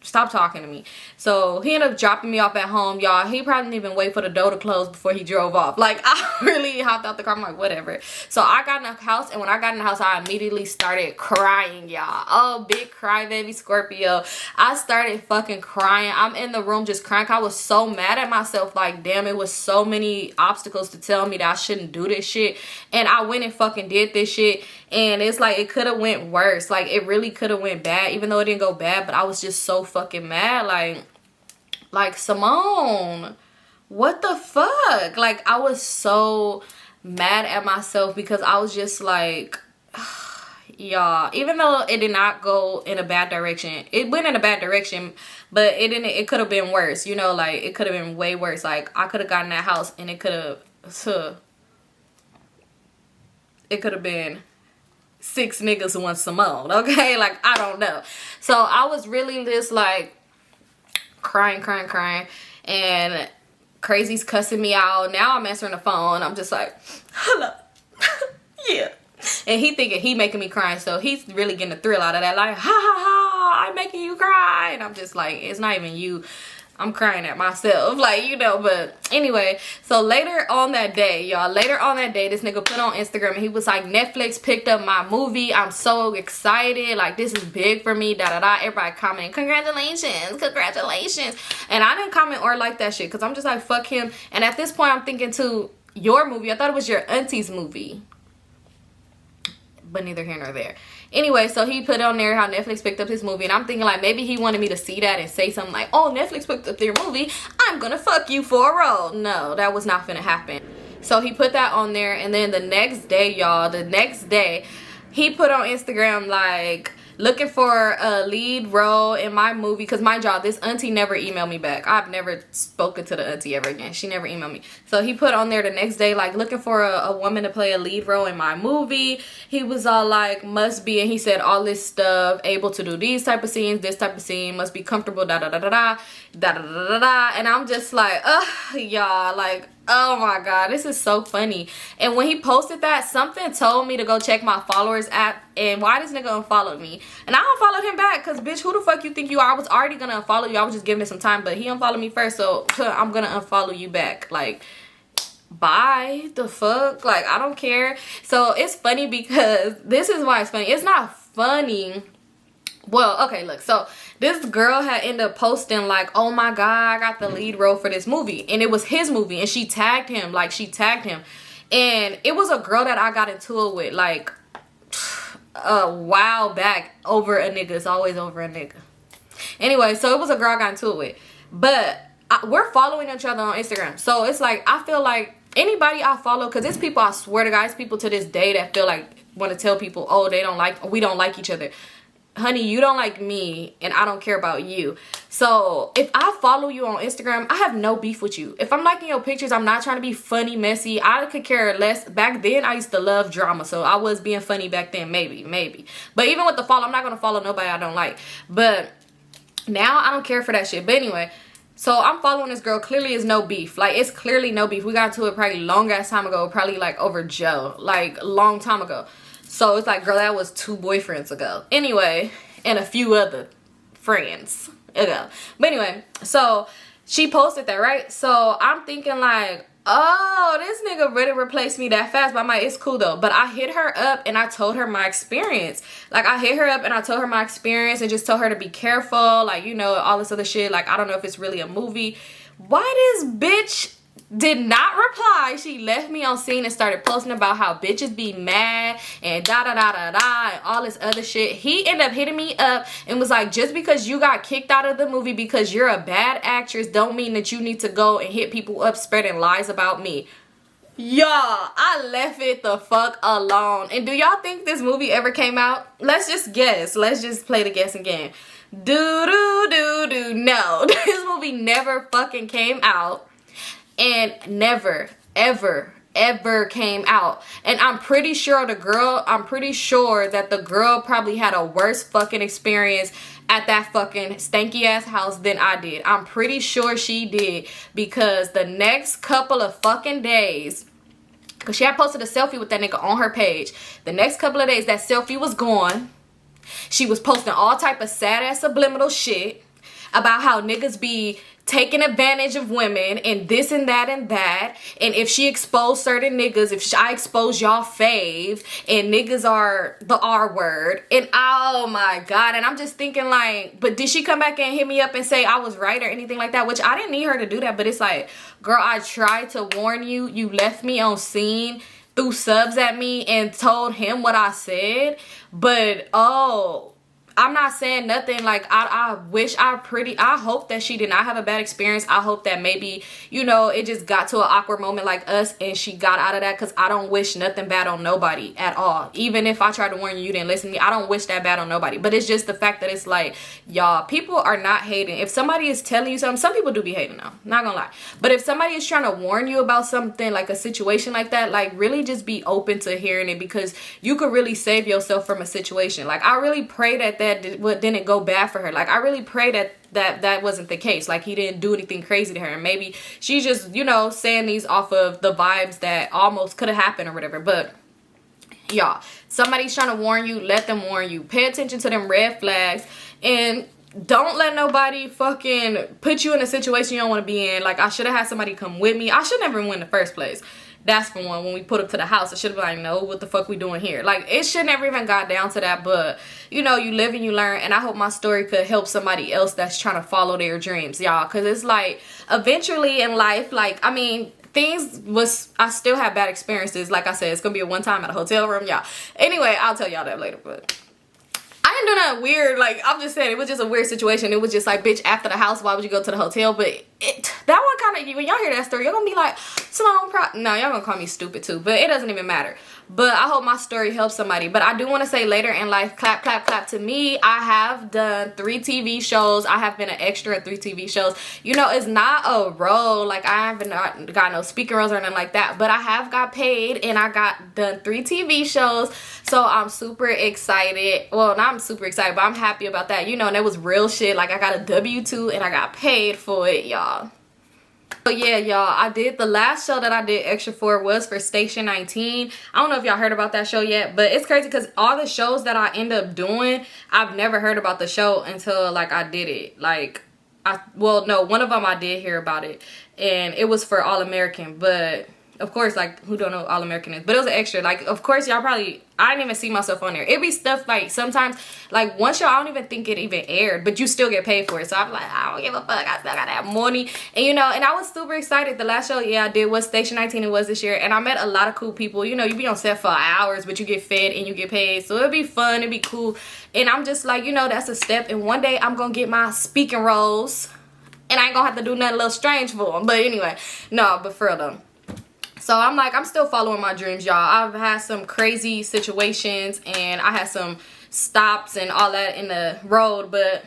stop talking to me. So he ended up dropping me off at home, y'all. He probably didn't even wait for the door to close before he drove off. Like, I really hopped out the car. I'm like, whatever. So I got in the house, and when I got in the house, I immediately started crying, y'all. Oh, big crybaby Scorpio. I started fucking crying. I'm in the room just crying. I was so mad at myself. Like, damn, it was so many obstacles to tell me that I shouldn't do this shit. And I went and fucking did this shit. And it's like, it could have went worse. Like, it really could have went bad, even though it didn't go bad. But I was just so fucking mad. Like Symone, what the fuck? Like, I was so mad at myself because I was just like, y'all, even though it did not go in a bad direction, it went in a bad direction, but it could have been worse, you know, like, it could have been way worse. Like, I could have gotten that house and it could have been 6 niggas who want Symone, okay? Like, I don't know. So I was really just like crying, and Crazy's cussing me out. Now I'm answering the phone. I'm just like, hello. Yeah. And he thinking he making me cry, so he's really getting a thrill out of that. Like, ha ha ha, I'm making you cry. And I'm just like, it's not even you. I'm crying at myself, like, you know. But anyway, so later on that day, y'all, this nigga put on Instagram and he was like, Netflix picked up my movie. I'm so excited. Like, this is big for me, da da da. Everybody commenting, congratulations. And I didn't comment or like that shit because I'm just like, fuck him. And at this point, I'm thinking to your movie. I thought it was your auntie's movie. But neither here nor there. Anyway, so he put on there how Netflix picked up his movie, and I'm thinking like maybe he wanted me to see that and say something like, oh, Netflix picked up their movie, I'm gonna fuck you for a role. No, that was not gonna happen. So he put that on there, and then the next day, y'all, he put on Instagram like, looking for a lead role in my movie, because mind y'all, this auntie never emailed me back. I've never spoken to the auntie ever again. She never emailed me. So he put on there the next day like, looking for a woman to play a lead role in my movie. He was all like, must be, and he said all this stuff, able to do these type of scenes, this type of scene, must be comfortable, da da da da da da da da da. And I'm just like, y'all, like, oh my god, this is so funny. And when he posted that, something told me to go check my followers app. And why this nigga unfollowed me? And I unfollowed him back because, bitch, who the fuck you think you are? I was already gonna unfollow you. I was just giving it some time, but he unfollowed me first, so I'm gonna unfollow you back. Like, bye. The fuck? Like, I don't care. So it's funny because this is why it's funny. It's not funny. Well, okay, look, so this girl had ended up posting like, oh my god, I got the lead role for this movie, and it was his movie, and she tagged him, and it was a girl that I got into it with like a while back over a nigga. It's always over a nigga. Anyway, so it was a girl I got into it with, but we're following each other on Instagram, so it's like, I feel like anybody I follow, because it's people, I swear to God, it's people to this day that feel like, want to tell people, oh, we don't like each other. Honey, you don't like me, and I don't care about you. So if I follow you on Instagram, I have no beef with you. If I'm liking your pictures, I'm not trying to be funny, messy. I could care less. Back then, I used to love drama, so I was being funny back then, maybe. But even with the follow, I'm not going to follow nobody I don't like. But now, I don't care for that shit. But anyway, so I'm following this girl. Clearly, it's no beef. Like, it's clearly no beef. We got into it probably long-ass time ago, probably like over Joe, like long time ago. So it's like, girl, that was 2 boyfriends ago. Anyway, and a few other friends ago. But anyway, so she posted that, right? So I'm thinking like, oh, this nigga really replaced me that fast. But I'm like, it's cool though. But I hit her up and I told her my experience. Like, I hit her up and I told her my experience and just told her to be careful. Like, you know, all this other shit. Like, I don't know if it's really a movie. Why this bitch did not reply. She left me on scene and started posting about how bitches be mad and da da da da da and all this other shit. He ended up hitting me up and was like, just because you got kicked out of the movie because you're a bad actress don't mean that you need to go and hit people up spreading lies about me. Y'all, I left it the fuck alone. And do y'all think this movie ever came out? Let's just guess. Let's just play the guessing game. No. This movie never fucking came out. And never, ever, ever came out. And I'm pretty sure that the girl probably had a worse fucking experience at that fucking stanky ass house than I did. I'm pretty sure she did, because the next couple of fucking days, because she had posted a selfie with that nigga on her page. The next couple of days, that selfie was gone. She was posting all type of sad ass subliminal shit about how niggas be taking advantage of women and this and that and that. And if she exposed certain niggas, if I expose y'all fave, and niggas are the R word. And oh my God. And I'm just thinking like, but did she come back and hit me up and say I was right or anything like that? Which I didn't need her to do that. But it's like, girl, I tried to warn you. You left me on scene, threw subs at me and told him what I said. But oh, I'm not saying nothing. Like, I hope that she did not have a bad experience. I hope that maybe, you know, it just got to an awkward moment like us and she got out of that, because I don't wish nothing bad on nobody at all. Even if I tried to warn you, you didn't listen to me. I don't wish that bad on nobody. But it's just the fact that it's like, y'all, people are not hating. If somebody is telling you something, some people do be hating though, not gonna lie. But if somebody is trying to warn you about something, like a situation like that, like really just be open to hearing it, because you could really save yourself from a situation. Like, I really pray that didn't go bad for her. Like, I really pray that wasn't the case. Like, he didn't do anything crazy to her, and maybe she's just, you know, saying these off of the vibes that almost could have happened or whatever. But y'all, somebody's trying to warn you, let them warn you. Pay attention to them red flags, and don't let nobody fucking put you in a situation you don't want to be in. Like, I should have had somebody come with me. I should never win in the first place. That's for one. When we put up to the house, I should have been like, no, what the fuck we doing here? Like, it should never even got down to that. But, you know, you live and you learn. And I hope my story could help somebody else that's trying to follow their dreams, y'all. Because it's like, eventually in life, like, I mean, I still have bad experiences. Like I said, it's going to be a one time at a hotel room, y'all. Anyway, I'll tell y'all that later. But I didn't do nothing weird. Like, I'm just saying, it was just a weird situation. It was just like, bitch, after the house, why would you go to the hotel? But that one kind of, when y'all hear that story, you're gonna be like, Symone, no, y'all gonna call me stupid too, but it doesn't even matter. But I hope my story helps somebody. But I do want to say, later in life, clap, clap, clap to me. I have done 3 TV shows. I have been an extra at 3 TV shows. You know, it's not a role. Like, I haven't got no speaking roles or anything like that. But I have got paid, and I got done 3 TV shows. So I'm super excited. Well, not I'm super excited, but I'm happy about that. You know, and it was real shit. Like, I got a W-2 and I got paid for it, y'all. So yeah, y'all, the last show that I did extra for was for Station 19. I don't know if y'all heard about that show yet, but it's crazy because all the shows that I end up doing, I've never heard about the show until like I did it. Like, well, no, one of them I did hear about it, and it was for All American. But of course, like, who don't know what All American is? But it was an extra. Like, of course, y'all probably, I didn't even see myself on there. It'd be stuff like, sometimes, like, one show, I don't even think it even aired, but you still get paid for it. So I'm like, I don't give a fuck. I still got that money. And, you know, and I was super excited. The last show, yeah, I did was Station 19. It was this year. And I met a lot of cool people. You know, you be on set for hours, but you get fed and you get paid. So it'd be fun. It'd be cool. And I'm just like, you know, that's a step. And one day I'm going to get my speaking roles. And I ain't going to have to do nothing a little strange for them. But anyway, no, but for real though. So I'm like, I'm still following my dreams, y'all. I've had some crazy situations and I had some stops and all that in the road, but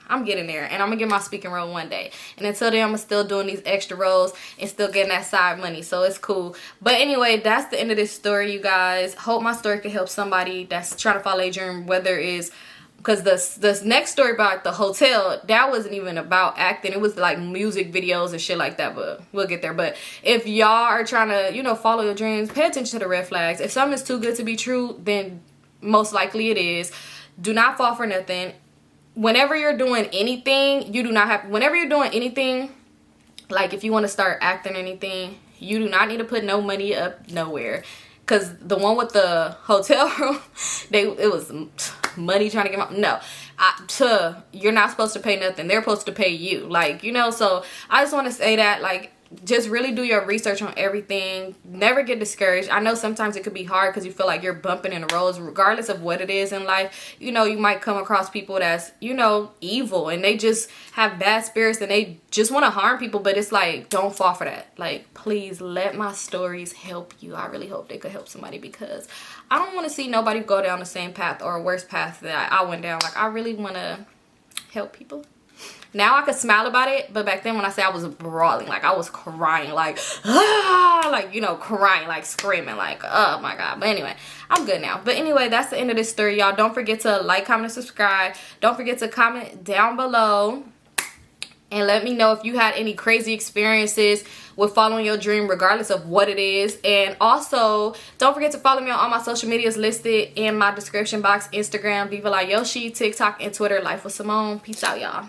I'm getting there, and I'm gonna get my speaking role one day. And until then, I'm still doing these extra roles and still getting that side money, so it's cool. But anyway, that's the end of this story, you guys. Hope my story could help somebody that's trying to follow a dream, whether it's because this next story about the hotel, that wasn't even about acting. It was like music videos and shit like that, but we'll get there. But if y'all are trying to, you know, follow your dreams, pay attention to the red flags. If something is too good to be true, then most likely it is. Do not fall for nothing. Whenever you're doing anything, whenever you're doing anything, like if you want to start acting or anything, you do not need to put no money up nowhere. Because the one with the hotel room, it was money trying to get my, no. You're not supposed to pay nothing. They're supposed to pay you. Like, you know, so I just want to say that, like, just really do your research on everything. Never get discouraged. I know sometimes it could be hard because you feel like you're bumping in the roads. Regardless of what it is in life, you know, you might come across people that's, you know, evil, and they just have bad spirits and they just want to harm people. But it's like, don't fall for that. Like, please let my stories help you. I really hope they could help somebody, because I don't want to see nobody go down the same path or a worse path that I went down. Like, I really want to help people. Now I could smile about it, but back then when I say I was brawling, like I was crying, like, ah, like, you know, crying, like screaming, like, oh my God. But anyway, I'm good now. But anyway, that's the end of this story, y'all. Don't forget to like, comment, and subscribe. Don't forget to comment down below and let me know if you had any crazy experiences with following your dream, regardless of what it is. And also, don't forget to follow me on all my social medias listed in my description box. Instagram, Vivalayoshii, TikTok, and Twitter, Life with Simone. Peace out, y'all.